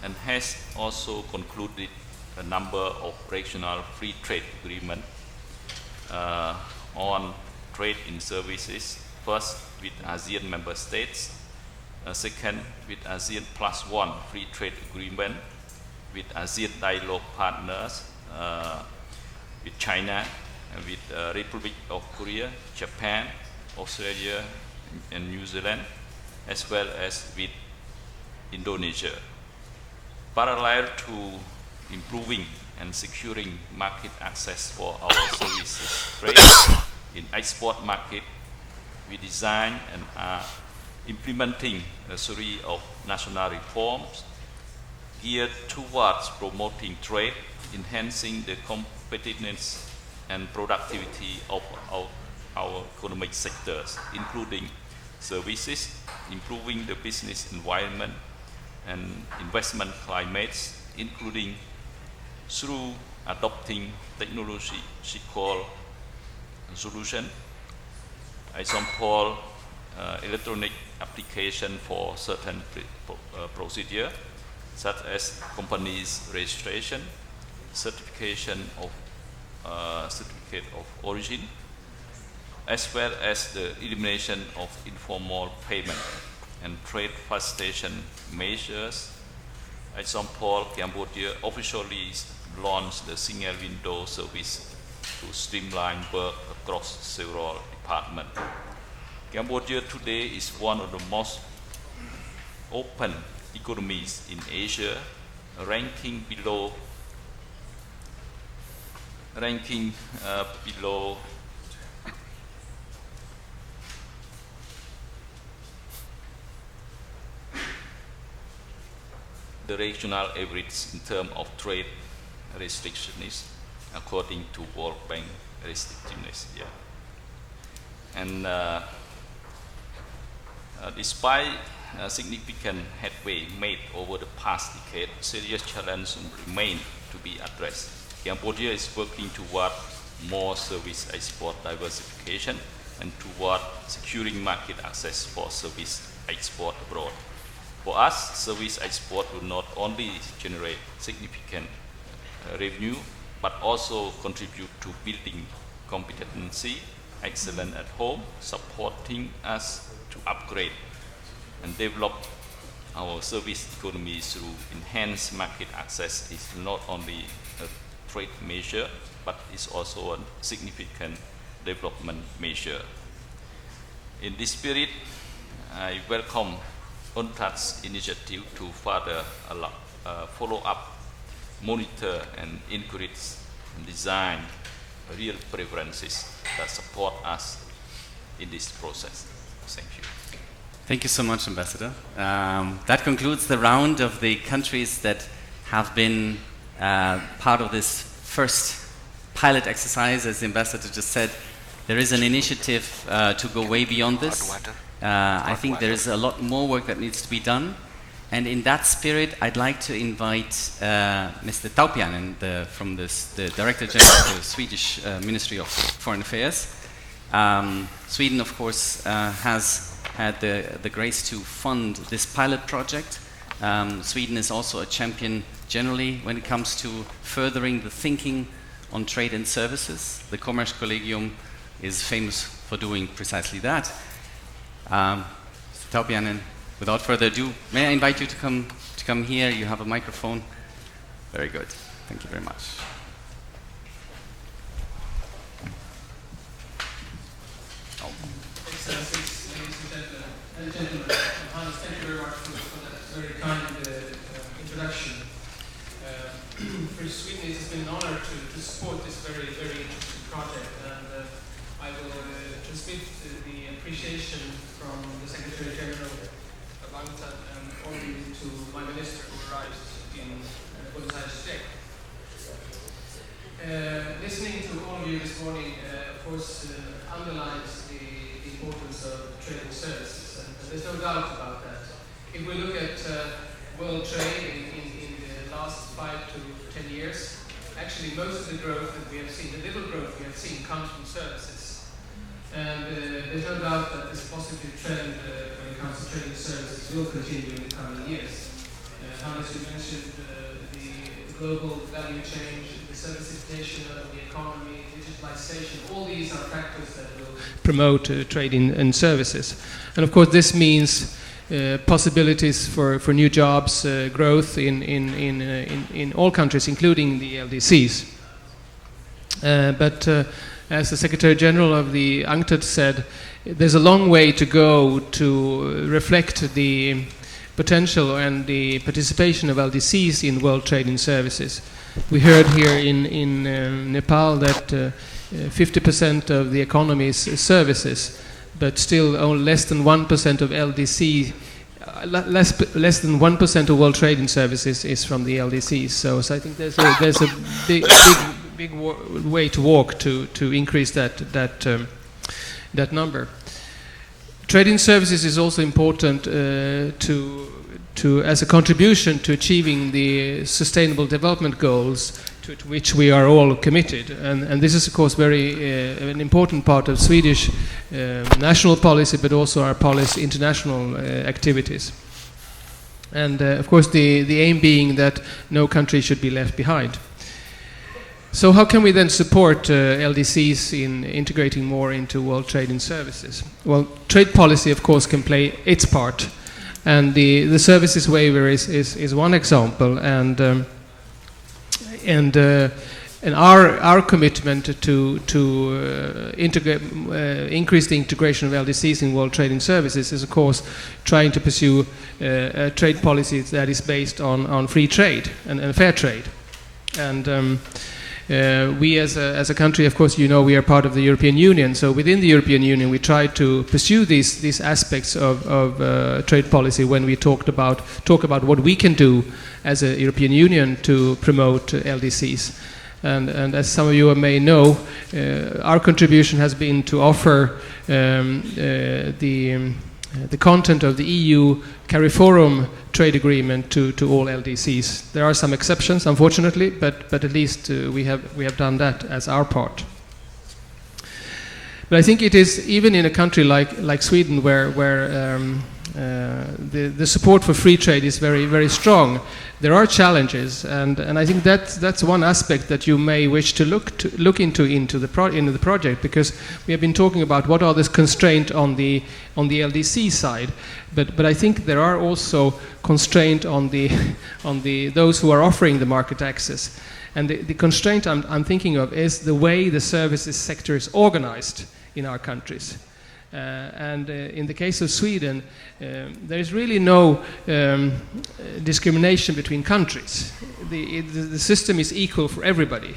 and has also concluded a number of regional free trade agreements on trade in services, first with ASEAN member states, second with ASEAN +1 free trade agreement, with ASEAN dialogue partners, with China, with Republic of Korea, Japan, Australia, and New Zealand, as well as with Indonesia. Parallel to improving and securing market access for our services trade in export market, we design and are implementing a series of national reforms geared towards promoting trade, enhancing the competitiveness and productivity of our economic sectors, including services, improving the business environment and investment climates, including through adopting technological solution, example, electronic application for certain procedure, such as companies registration, certification of certificate of origin, as well as the elimination of informal payment and trade facilitation measures. Example, Cambodia officially launched the single window service to streamline work across several departments. Cambodia today is one of the most open economies in Asia, ranking below the regional average in terms of trade restrictions, according to World Bank restrictiveness. Yeah. And despite significant headway made over the past decade, serious challenges remain to be addressed. Cambodia is working toward more service export diversification and toward securing market access for service export abroad. For us, service export will not only generate significant revenue, but also contribute to building competency, excellence at home, supporting us to upgrade and develop our service economy through enhanced market access. Is not only a trade measure, but is also a significant development measure. In this spirit, I welcome UNCTAD's initiative to further follow up, monitor and encourage and design real preferences that support us in this process. Thank you. Thank you so much, Ambassador. That concludes the round of the countries that have been part of this first pilot exercise. As the Ambassador just said, there is an initiative to go way beyond this. I think there is a lot more work that needs to be done. And in that spirit, I'd like to invite Mr. Tauriainen, the Director General of the Swedish Ministry of Foreign Affairs. Sweden, of course, has had the grace to fund this pilot project. Sweden is also a champion generally when it comes to furthering the thinking on trade and services. The Kommerskollegium is famous for doing precisely that. Mr. Tauriainen, without further ado, may I invite you to come here? You have a microphone. Very good. Thank you very much. Excellencies, ladies and gentlemen, Hans, thank you very much for that very kind introduction. For Sweden, it has been an honor to support this very, very interesting project, and I will transmit the appreciation from the Secretary General of UNCTAD and only to my minister who arrived in Buenos Aires today. Listening to all of you this morning, of course, underlines the importance of trade and services, and there's no doubt about that. If we look at world trade in the last 5 to 10 years, actually most of the growth that we have seen, the little growth we have seen, comes from services. And there's no doubt that this positive trend when it comes to trade and services will continue in the coming years. As you mentioned, the global value change, the servicification of the economy, digitalization, all these are factors that will promote trade and services. And of course this means possibilities for new jobs, growth in all countries, including the LDCs. But as the Secretary General of the UNCTAD said, there's a long way to go to reflect the potential and the participation of LDCs in world trade and services. We heard here in Nepal that 50% of the economy is services, but still only less than 1% of LDC, less than 1% of world trade and services is from the LDCs. So I think there's a big way to walk to increase that number. Trade in services is also important to as a contribution to achieving the sustainable development goals to which we are all committed, and this is of course very an important part of Swedish national policy, but also our policy international activities. And of course the aim being that no country should be left behind. So how can we then support LDCs in integrating more into world trade and services? Well, trade policy of course can play its part, and the services waiver is one example, and our commitment to increase the integration of LDCs in world trade and services is of course trying to pursue a trade policy that is based on free trade and fair trade. And we as a country, of course, you know, we are part of the European Union. So within the European Union, we try to pursue these aspects of trade policy when we talk about what we can do as a European Union to promote LDCs. And as some of you may know, our contribution has been to offer the content of the EU CARIFORUM trade agreement to all LDCs. There are some exceptions, unfortunately, but at least we have done that as our part. But I think it is, even in a country like Sweden, where the support for free trade is very, very strong, there are challenges, and I think that's one aspect that you may wish to look into the project, because we have been talking about what are the constraints on the LDC side, but I think there are also constraints on those who are offering the market access, and the constraint I'm thinking of is the way the services sector is organized in our countries. And in the case of Sweden, there is really no discrimination between countries. The system is equal for everybody.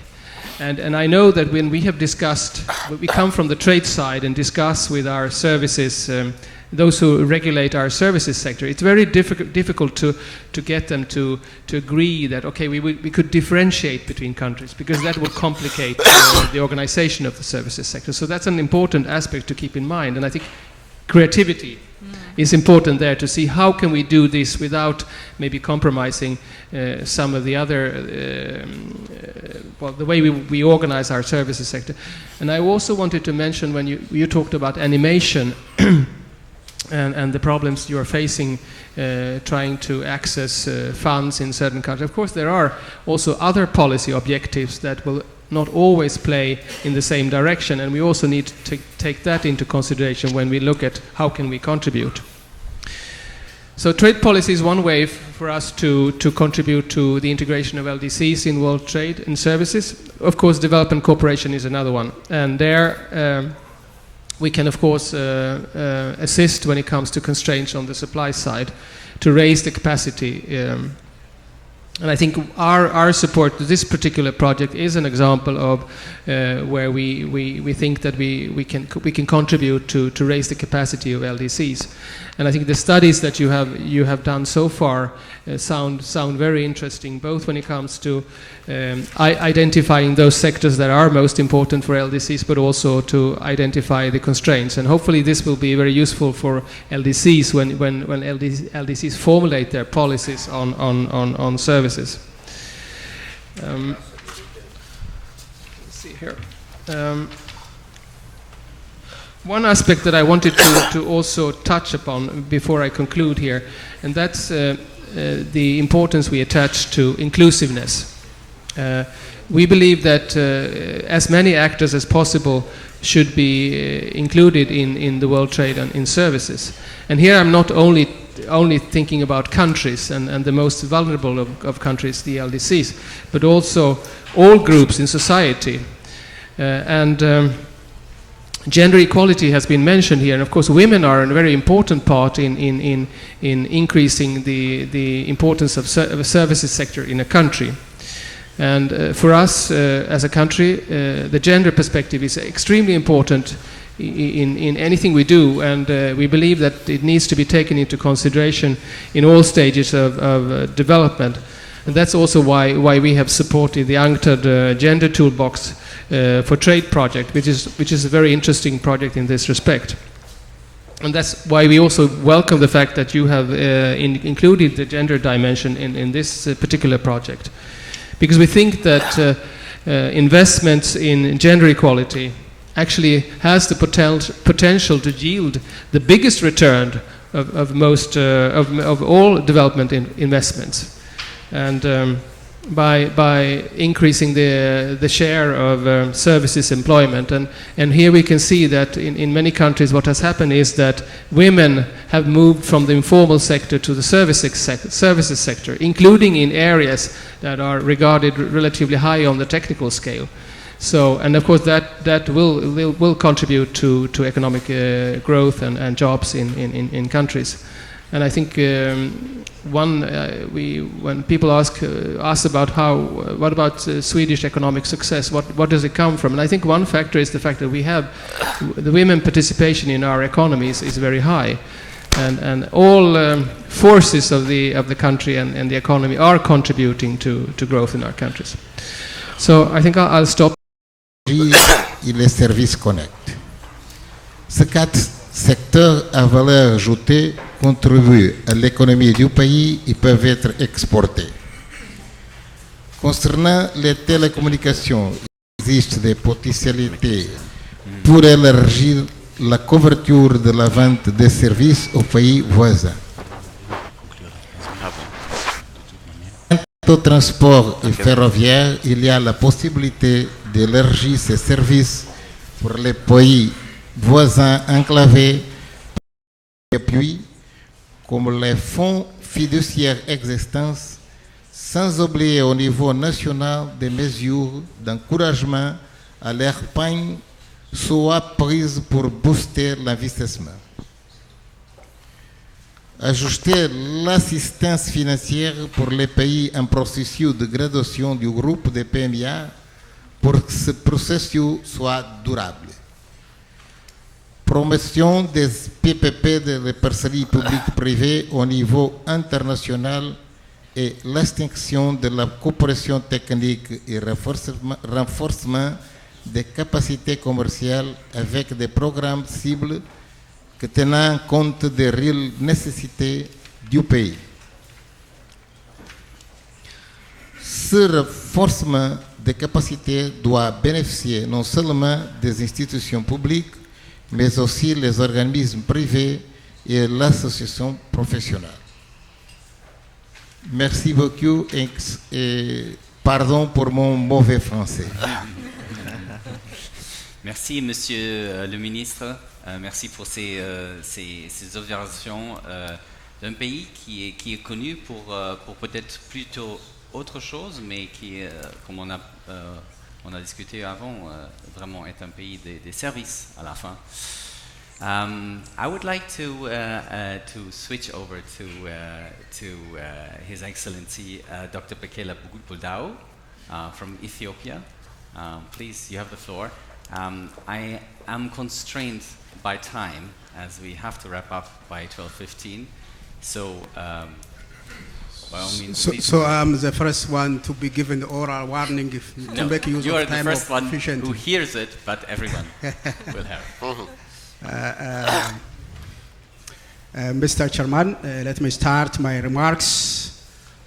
And I know that when we have discussed, we come from the trade side and discuss with our services, those who regulate our services sector, it's very difficult to get them to agree that, okay, we could differentiate between countries, because that would complicate the organization of the services sector. So that's an important aspect to keep in mind, and I think creativity is important there to see how can we do this without maybe compromising some of the other, the way we organize our services sector. And I also wanted to mention, when you talked about animation, and the problems you are facing trying to access funds in certain countries. Of course, there are also other policy objectives that will not always play in the same direction, and we also need to take that into consideration when we look at how can we contribute. So trade policy is one way for us to contribute to the integration of LDCs in world trade and services. Of course, development cooperation is another one, and there we can, of course, assist when it comes to constraints on the supply side to raise the capacity And I think our support to this particular project is an example of where we think that we can contribute to raise the capacity of LDCs. And I think the studies that you have done so far sound very interesting, both when it comes to identifying those sectors that are most important for LDCs, but also to identify the constraints. And hopefully this will be very useful for LDCs when LDCs formulate their policies on services. Let's see here. One aspect that I wanted to also touch upon before I conclude here, and that's the importance we attach to inclusiveness. We believe that as many actors as possible should be included in the world trade and in services. And here I'm not only thinking about countries and the most vulnerable of countries, the LDCs, but also all groups in society. Gender equality has been mentioned here, and of course women are a very important part in increasing the importance of a services sector in a country. And for us as a country, the gender perspective is extremely important in anything we do, and we believe that it needs to be taken into consideration in all stages of development. And that's also why we have supported the UNCTAD Gender Toolbox for Trade project, which is a very interesting project in this respect. And that's why we also welcome the fact that you have included the gender dimension in this particular project. Because we think that investments in gender equality actually has the potential to yield the biggest return of all development investments. And by increasing the share of services employment. And here we can see that in many countries what has happened is that women have moved from the informal sector to the services sector, including in areas that are regarded relatively high on the technical scale. So, and of course that will contribute to economic growth and jobs in countries. And I think when people ask us about what about Swedish economic success, what does it come from? And I think one factor is the fact that we have the women participation in our economies is very high, and all forces of the country and the economy are contributing to growth in our countries. So I think I'll stop. Et les services connectés. Ces quatre secteurs à valeur ajoutée contribuent à l'économie du pays et peuvent être exportés. Concernant les télécommunications, il existe des potentialités pour élargir la couverture de la vente des services aux pays voisins. Quant au transport et ferroviaire, il y a la possibilité d'élargir ces services pour les pays voisins enclavés par appui comme les fonds fiduciaires existants, sans oublier au niveau national des mesures d'encouragement à l'épargne soit prises pour booster l'investissement. Ajuster l'assistance financière pour les pays en processus de graduation du groupe des PMA pour que ce processus soit durable. Promotion des PPP de parceries publiques-privées au niveau international et l'extinction de la coopération technique et renforcement des capacités commerciales avec des programmes cibles que tenant compte des réelles nécessités du pays. Ce renforcement des capacités doit bénéficier non seulement des institutions publiques, mais aussi les organismes privés et l'association professionnelle. Merci beaucoup et pardon pour mon mauvais français. Merci, Monsieur le Ministre. Merci pour ces observations d'un pays qui est connu pour peut-être plutôt autre chose, mais qui, comme on a discuté avant, vraiment est un pays des services à la fin. I would like to switch over to His Excellency Dr. Bekele Buldao from Ethiopia. Please, you have the floor. I am constrained by time as we have to wrap up by 12:15. So, by all means, so I'm the first one to be given the oral warning to make use you of are time the first one efficiently. who hears it, but everyone will have. Mr. Chairman, let me start my remarks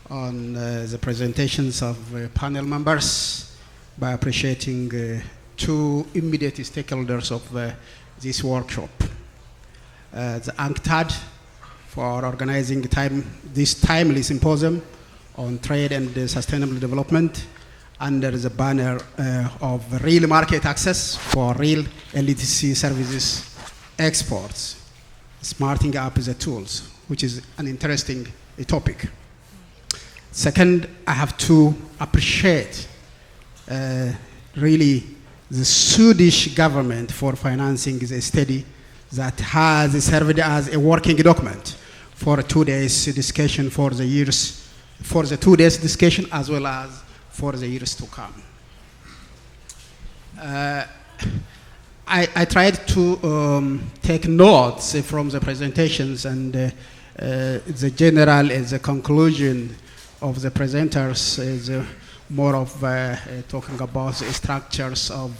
on the presentations of panel members by appreciating two immediate stakeholders of this workshop. The UNCTAD for organizing this timely symposium on trade and sustainable development under the banner of real market access for real LDC services exports, smarting up the tools, which is an interesting topic. Second, I have to appreciate really the Swedish government for financing the study that has served as a working document for 2 days discussion for the 2 days discussion as well as for the years to come. I tried to take notes from the presentations, and the general the conclusion of the presenters is more of talking about the structures of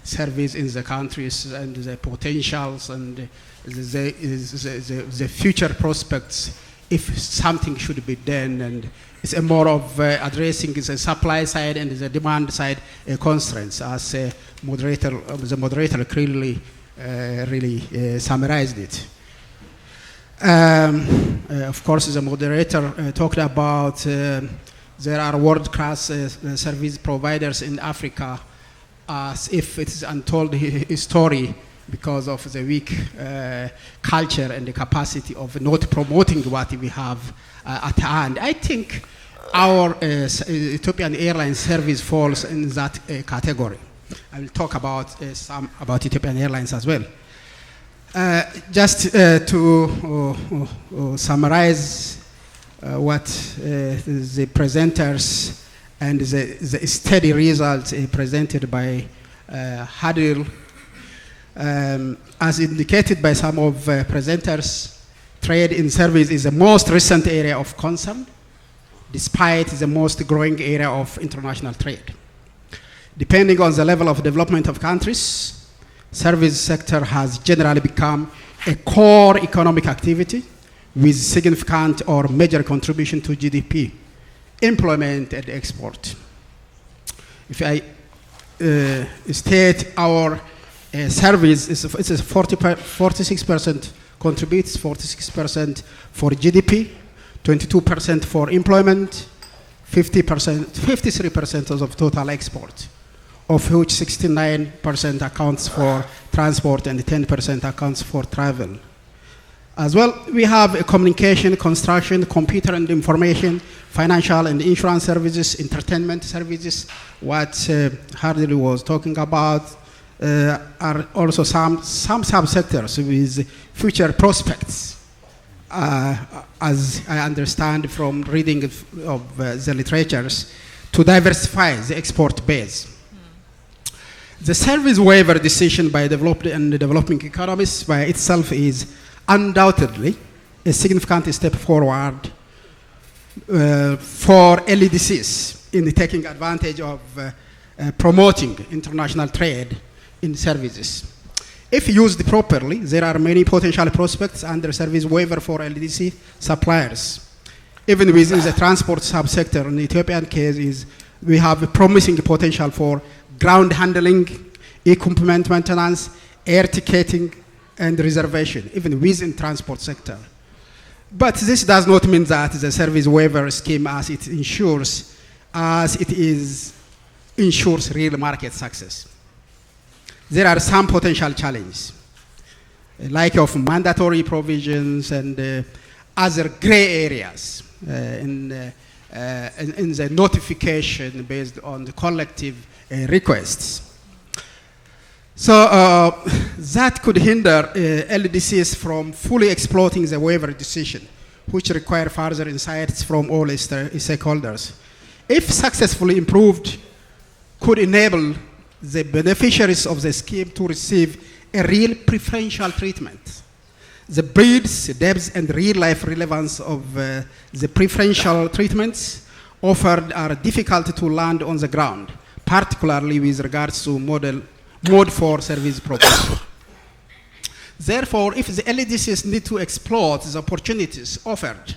service in the countries and the potentials and the future prospects if something should be done, and it's a more of addressing the supply side and the demand side constraints, as the moderator clearly really summarized it. Of course, the moderator talked about there are world-class service providers in Africa, as if it is untold story because of the weak culture and the capacity of not promoting what we have at hand. I think our Ethiopian Airlines service falls in that category. I will talk about some about Ethiopian Airlines as well. Just to summarize what the presenters and the study results presented by Hadil, as indicated by some of presenters, trade in service is the most recent area of concern, despite the most growing area of international trade. Depending on the level of development of countries, service sector has generally become a core economic activity with significant or major contribution to GDP, employment and export. If I state our service, it's 46% contributes, 46% for GDP, 22% for employment, 53% of total export, of which 69% accounts for transport and 10% accounts for travel. As well, we have communication, construction, computer and information, financial and insurance services, entertainment services. What Hadil was talking about are also some subsectors with future prospects, as I understand from reading of the literatures, to diversify the export base. The service waiver decision by developed and developing economies by itself is undoubtedly a significant step forward for LDCs in taking advantage of promoting international trade in services. If used properly, there are many potential prospects under service waiver for LDC suppliers. Even within the transport subsector, in the Ethiopian case, we have a promising potential for ground handling, equipment maintenance, air ticketing, and reservation, even within transport sector. But this does not mean that the service waiver scheme ensures real market success. There are some potential challenges, like of mandatory provisions and other gray areas in the notification based on the collective requests. So that could hinder LDCs from fully exploiting the waiver decision, which require further insights from all stakeholders. If successfully improved, could enable the beneficiaries of the scheme to receive a real preferential treatment. The breadth, depth, and real-life relevance of the preferential treatments offered are difficult to land on the ground, particularly with regards to mode for service proposal. Therefore, if the LDCs need to exploit the opportunities offered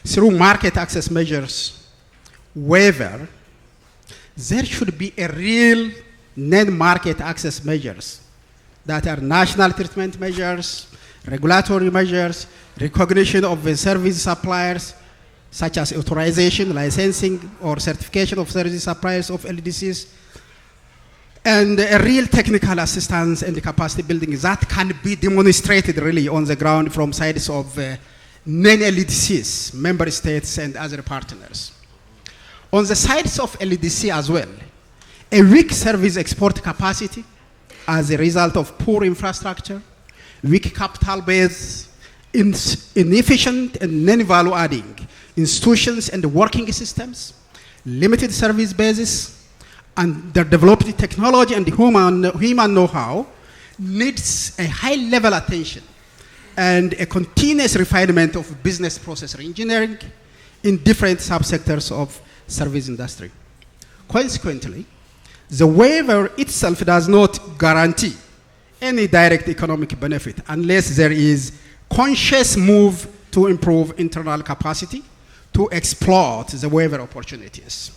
through market access measures waiver, there should be a real non-market access measures that are national treatment measures, regulatory measures, recognition of the service suppliers, such as authorization, licensing, or certification of service suppliers of LDCs, and a real technical assistance and capacity building that can be demonstrated really on the ground from sides of non-LDCs, member states, and other partners. On the sides of LDC as well, a weak service export capacity as a result of poor infrastructure, weak capital base, inefficient and non-value adding institutions and working systems, limited service bases, and the developed technology and human know-how needs a high-level attention and a continuous refinement of business process engineering in different subsectors of service industry. Consequently, the waiver itself does not guarantee any direct economic benefit unless there is conscious move to improve internal capacity to exploit the waiver opportunities.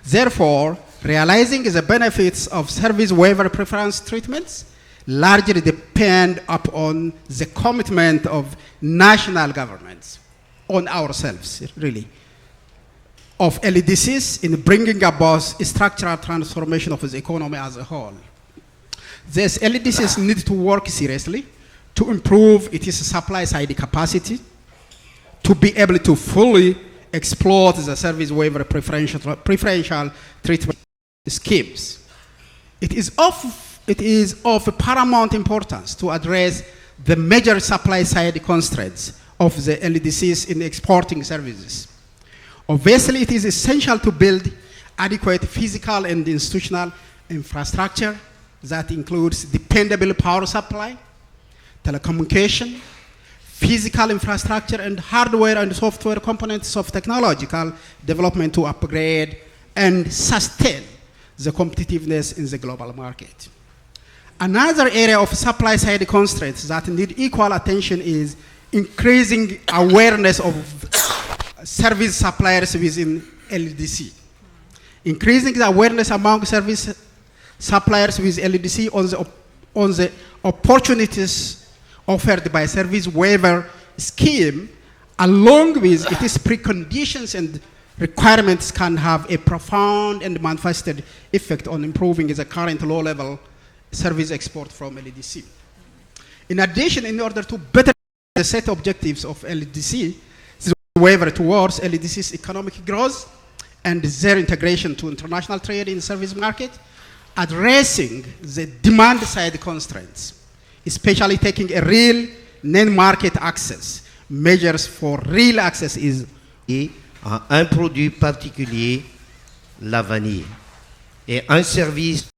Therefore, realizing the benefits of service waiver preference treatments largely depend upon the commitment of national governments, on ourselves, really, of LDCs in bringing about structural transformation of the economy as a whole. These LDCs need to work seriously to improve its supply side capacity, to be able to fully exploit the service waiver preferential treatment schemes. It is of paramount importance to address the major supply side constraints of the LDCs in exporting services. Obviously, it is essential to build adequate physical and institutional infrastructure that includes dependable power supply, telecommunication, physical infrastructure, and hardware and software components of technological development to upgrade and sustain the competitiveness in the global market. Another area of supply side constraints that need equal attention is increasing awareness of service suppliers within LDC. Increasing the awareness among service suppliers with LDC on the opportunities offered by service waiver scheme, along with its preconditions and requirements, can have a profound and manifested effect on improving the current low-level service export from LDC. In addition, in order to better the set objectives of LDC, the waiver towards LDC's economic growth and their integration to international trade in the service market, addressing the demand-side constraints, especially taking a real non-market access. Measures for real access is à un produit particulier, la vanille, et un service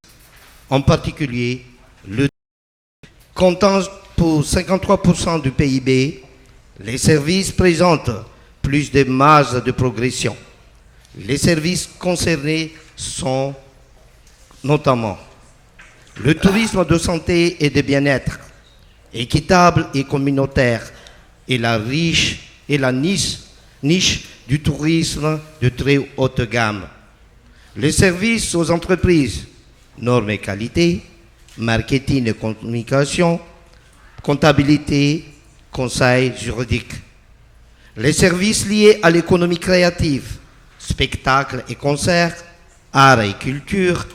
en particulier, le comptant pour 53% du PIB, les services présentent plus de marge de progression. Les services concernés sont notamment le tourisme de santé et de bien-être, équitable et communautaire, et la niche du tourisme de très haute gamme. Les services aux entreprises, normes et qualité, marketing et communication, comptabilité, conseil juridique. Les services liés à l'économie créative, spectacles et concerts, arts et culture,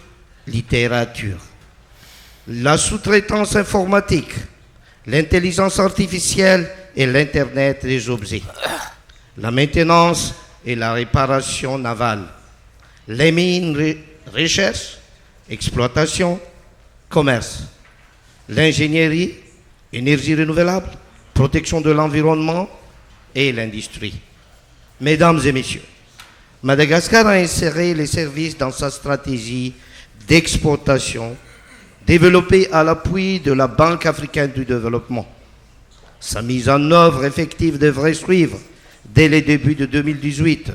littérature. La sous-traitance informatique, l'intelligence artificielle et l'Internet des objets. La maintenance et la réparation navale. Les mines, recherche, exploitation, commerce. l'ingénierie, énergie renouvelable, protection de l'environnement et l'industrie. Mesdames et messieurs, Madagascar a inséré les services dans sa stratégie d'exportation développée à l'appui de la Banque africaine du développement. Sa mise en œuvre effective devrait suivre dès le début de 2018.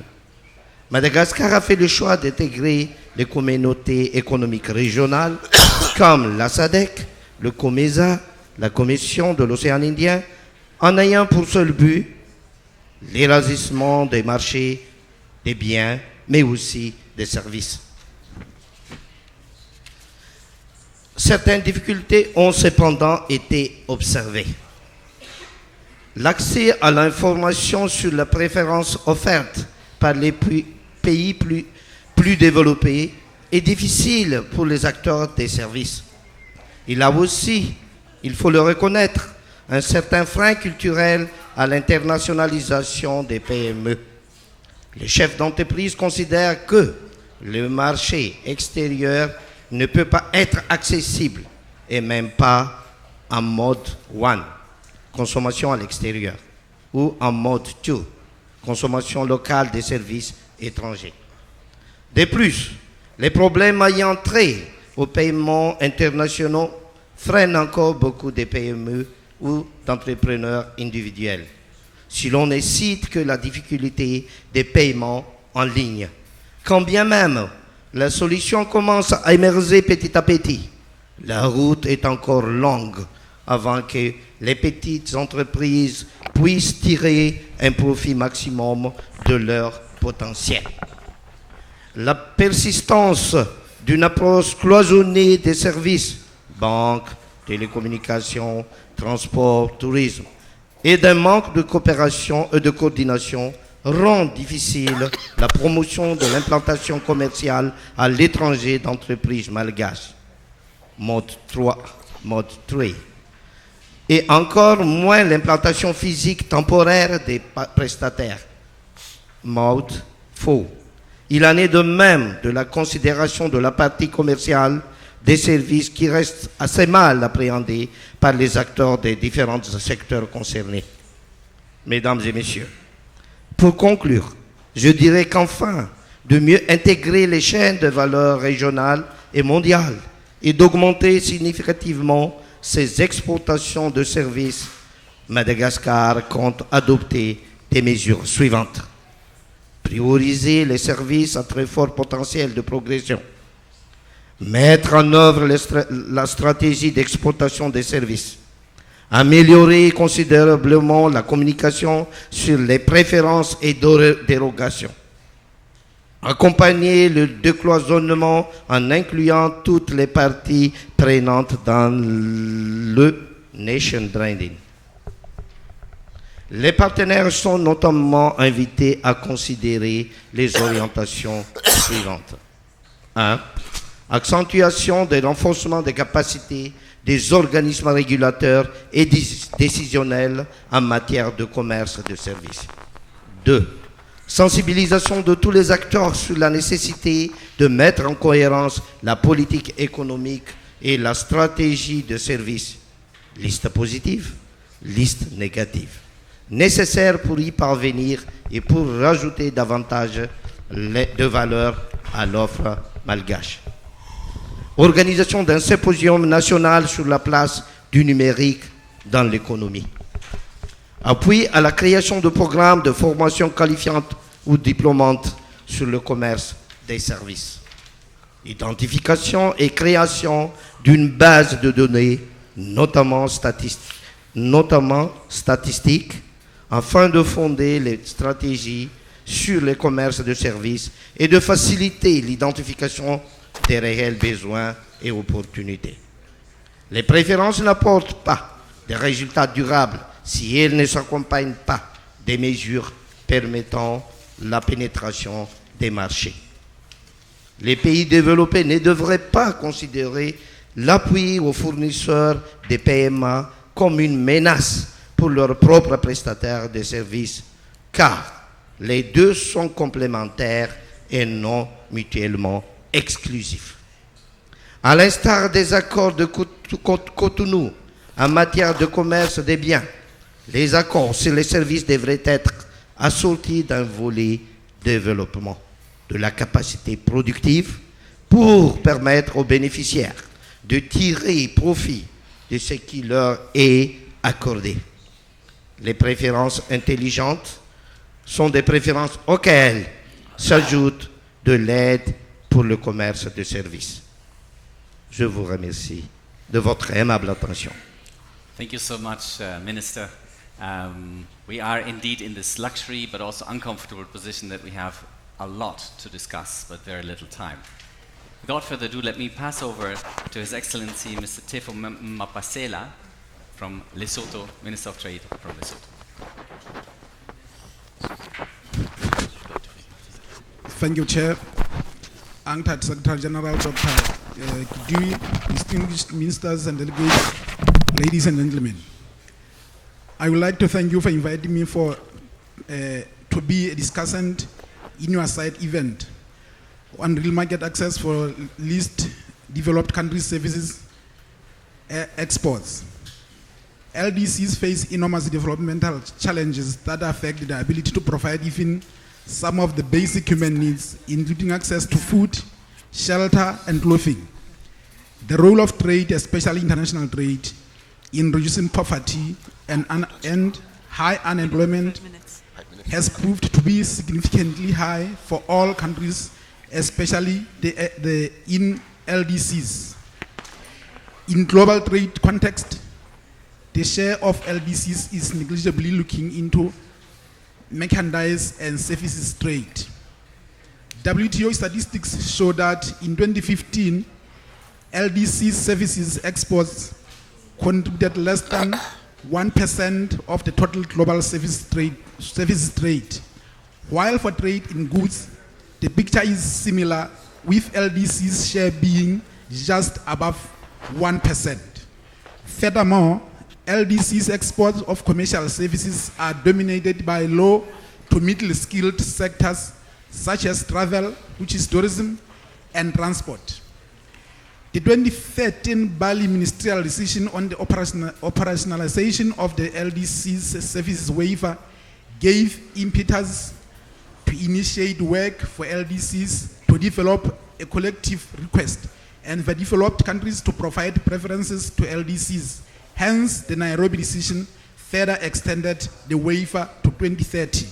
Madagascar a fait le choix d'intégrer les communautés économiques régionales comme la SADC, le COMESA, la Commission de l'océan Indien, en ayant pour seul but l'élargissement des marchés, des biens, mais aussi des services. Certaines difficultés ont cependant été observées. L'accès à l'information sur la préférence offerte par les pays plus développés est difficile pour les acteurs des services. Il a aussi, il faut le reconnaître, un certain frein culturel à l'internationalisation des PME. Les chefs d'entreprise considèrent que le marché extérieur ne peut pas être accessible et même pas en mode 1, consommation à l'extérieur, ou en mode 2, consommation locale des services étrangers. De plus, les problèmes ayant trait aux paiements internationaux freinent encore beaucoup de PME ou d'entrepreneurs individuels. Si l'on ne cite que la difficulté des paiements en ligne, quand bien même la solution commence à émerger petit à petit, la route est encore longue avant que les petites entreprises puissent tirer un profit maximum de leur potentiel. La persistance d'une approche cloisonnée des services, banque, télécommunications, transport, tourisme, et d'un manque de coopération et de coordination rend difficile la promotion de l'implantation commerciale à l'étranger d'entreprises malgaches. Mode 3, et encore moins l'implantation physique temporaire des prestataires. Mode 4. Il en est de même de la considération de la partie commerciale des services qui restent assez mal appréhendés par les acteurs des différents secteurs concernés. Mesdames et messieurs, pour conclure, je dirais qu'enfin, de mieux intégrer les chaînes de valeur régionales et mondiales et d'augmenter significativement ses exportations de services, Madagascar compte adopter des mesures suivantes. Prioriser les services à très fort potentiel de progression. Mettre en œuvre la stratégie d'exportation des services. Améliorer considérablement la communication sur les préférences et dérogations. Accompagner le décloisonnement en incluant toutes les parties prenantes dans le nation branding. Les partenaires sont notamment invités à considérer les orientations suivantes. 1. Accentuation des renforcements des capacités des organismes régulateurs et décisionnels en matière de commerce et de services. 2. Sensibilisation de tous les acteurs sur la nécessité de mettre en cohérence la politique économique et la stratégie de services. Liste positive, liste négative. Nécessaire pour y parvenir et pour rajouter davantage de valeur à l'offre malgache. Organisation d'un symposium national sur la place du numérique dans l'économie. Appui à la création de programmes de formation qualifiante ou diplômante sur le commerce des services. Identification et création d'une base de données, notamment statistiques, afin de fonder les stratégies sur les commerces de services et de faciliter l'identification des réels besoins et opportunités. Les préférences n'apportent pas des résultats durables si elles ne s'accompagnent pas des mesures permettant la pénétration des marchés. Les pays développés ne devraient pas considérer l'appui aux fournisseurs des PMA comme une menace pour leurs propres prestataires de services, car les deux sont complémentaires et non mutuellement exclusifs. À l'instar des accords de Cotonou en matière de commerce des biens, les accords sur les services devraient être assortis d'un volet développement de la capacité productive pour permettre aux bénéficiaires de tirer profit de ce qui leur est accordé. Les préférences intelligentes sont des préférences auxquelles s'ajoute de l'aide pour le commerce de services. Je vous remercie de votre aimable attention. Thank you so much, Minister. We are indeed in this luxury but also uncomfortable position that we have a lot to discuss but very little time. Without further ado, let me pass over to His Excellency Mr. Tefo Mapesela from Lesotho, Minister of Trade from Lesotho. Thank you, Chair. UNCTAD Secretary General Dr. Kituyi, distinguished ministers and delegates, ladies and gentlemen. I would like to thank you for inviting me to be a discussant in your side event on real market access for least developed countries services exports. LDCs face enormous developmental challenges that affect the ability to provide even some of the basic human needs, including access to food, shelter, and clothing. The role of trade, especially international trade, in reducing poverty and high unemployment has proved to be significantly high for all countries, especially in LDCs. In global trade context, the share of LDCs is negligibly looking into merchandise and services trade. WTO statistics show that in 2015, LDC services exports contributed less than 1% of the total global services trade. While for trade in goods, the picture is similar, with LDC's share being just above 1%. Furthermore, LDC's exports of commercial services are dominated by low to middle skilled sectors such as travel, which is tourism, and transport. The 2013 Bali ministerial decision on the operationalization of the LDC's services waiver gave impetus to initiate work for LDCs to develop a collective request and for developed countries to provide preferences to LDCs. Hence, the Nairobi decision further extended the waiver to 2030.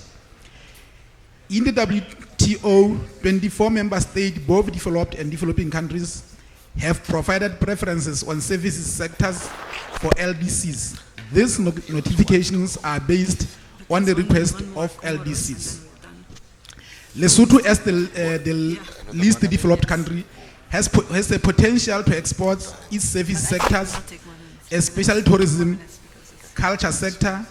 In the WTO, 24 member states, both developed and developing countries, have provided preferences on services sectors for LDCs. These notifications are based on the request of LDCs. Lesotho, as the least developed country, has the potential to export its service sectors, especially tourism, culture sector,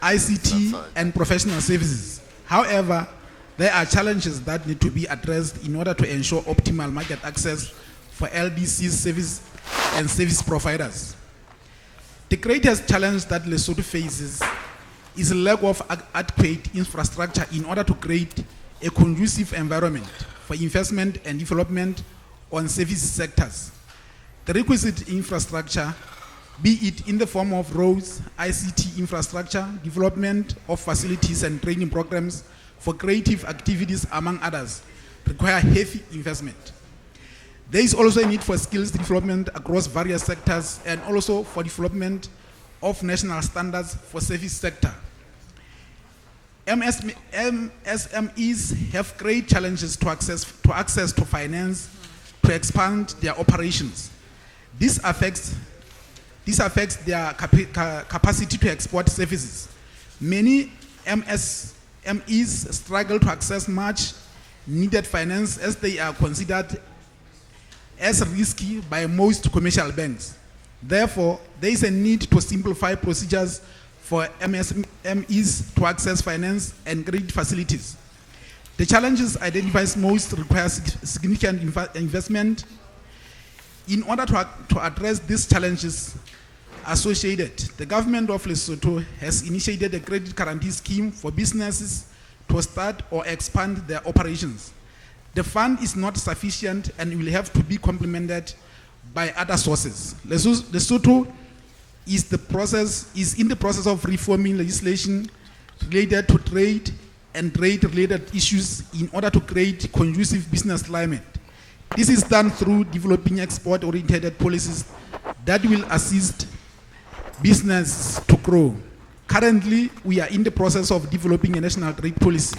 ICT, and professional services. However, there are challenges that need to be addressed in order to ensure optimal market access for LDC service and service providers. The greatest challenge that Lesotho faces is a lack of adequate infrastructure in order to create a conducive environment for investment and development on service sectors. The requisite infrastructure, be it in the form of roads, ICT infrastructure, development of facilities and training programs for creative activities, among others, require heavy investment. There is also a need for skills development across various sectors and also for development of national standards for service sector. MSMEs have great challenges to access to finance to expand their operations. This affects their capacity to export services. Many MSMEs struggle to access much needed finance as they are considered as risky by most commercial banks. Therefore, there is a need to simplify procedures for MSMEs to access finance and credit facilities. The challenges identified most require significant investment. In order to address these challenges associated, the government of Lesotho has initiated a credit guarantee scheme for businesses to start or expand their operations. The fund is not sufficient and will have to be complemented by other sources. Lesotho is in the process of reforming legislation related to trade and trade-related issues in order to create conducive business climate. This is done through developing export-oriented policies that will assist business to grow. Currently, we are in the process of developing a national trade policy,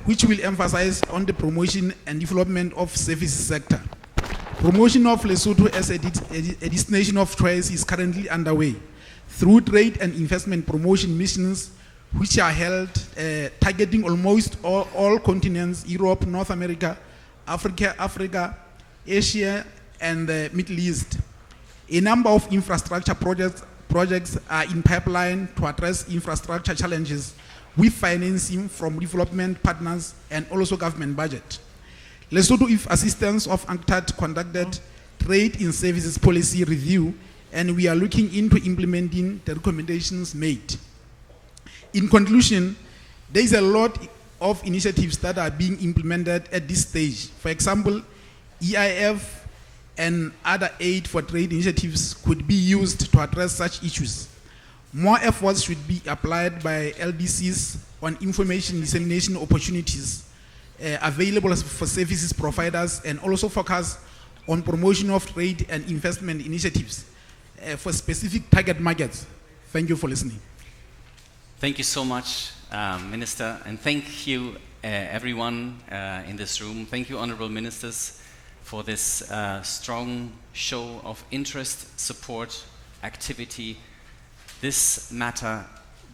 which will emphasize on the promotion and development of services sector. Promotion of Lesotho as a destination of choice is currently underway through trade and investment promotion missions, which are held targeting almost all continents: Europe, North America, Africa, Asia, and the Middle East. A number of infrastructure projects are in pipeline to address infrastructure challenges with financing from development partners and also government budget. Lesotho, with assistance of UNCTAD, conducted trade in services policy review, and we are looking into implementing the recommendations made. In conclusion, there is a lot of initiatives that are being implemented at this stage. For example, EIF and other aid for trade initiatives could be used to address such issues. More efforts should be applied by LDCs on information dissemination opportunities available for services providers, and also focus on promotion of trade and investment initiatives for specific target markets. Thank you for listening. Thank you so much, Minister, and thank you everyone in this room. Thank you, honorable ministers, for this strong show of interest, support, activity. This matter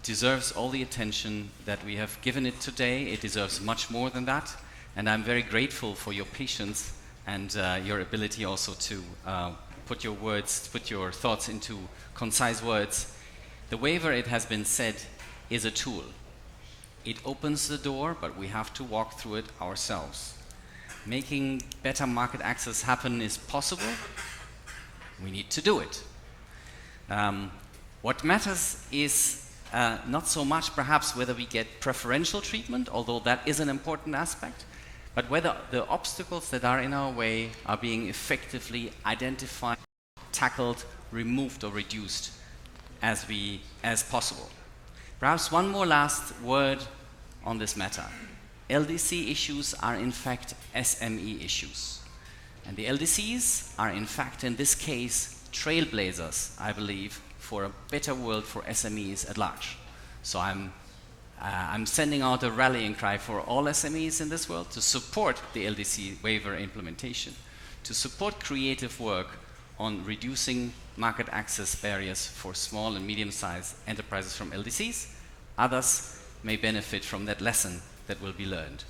deserves all the attention that we have given it today. It deserves much more than that, and I'm very grateful for your patience and your ability also to put your thoughts into concise words. The waiver, it has been said, is a tool. It opens the door, but we have to walk through it ourselves. Making better market access happen is possible. We need to do it. What matters is not so much perhaps whether we get preferential treatment, although that is an important aspect, but whether the obstacles that are in our way are being effectively identified, tackled, removed, or reduced as possible. Perhaps one more last word on this matter. LDC issues are in fact SME issues. And the LDCs are in fact, in this case, trailblazers, I believe, for a better world for SMEs at large. So I'm sending out a rallying cry for all SMEs in this world to support the LDC waiver implementation, to support creative work on reducing market access barriers for small and medium-sized enterprises from LDCs. Others may benefit from that lesson that will be learned.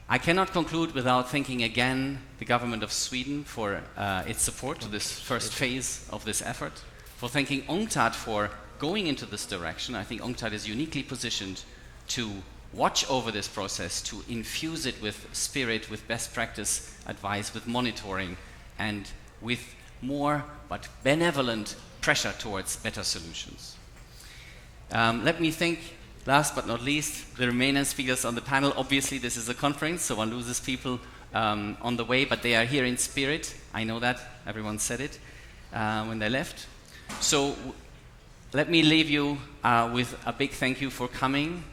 I cannot conclude without thanking again the government of Sweden for its support to this first phase of this effort, for thanking UNCTAD for going into this direction. I think UNCTAD is uniquely positioned to watch over this process, to infuse it with spirit, with best practice advice, with monitoring, and with more but benevolent pressure towards better solutions. Let me thank, last but not least, the remaining speakers on the panel. Obviously, this is a conference, so one loses people on the way, but they are here in spirit. I know that. Everyone said it when they left. So let me leave you with a big thank you for coming.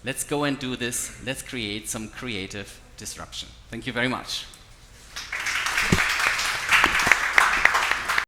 Let's go and do this. Let's create some creative disruption. Thank you very much.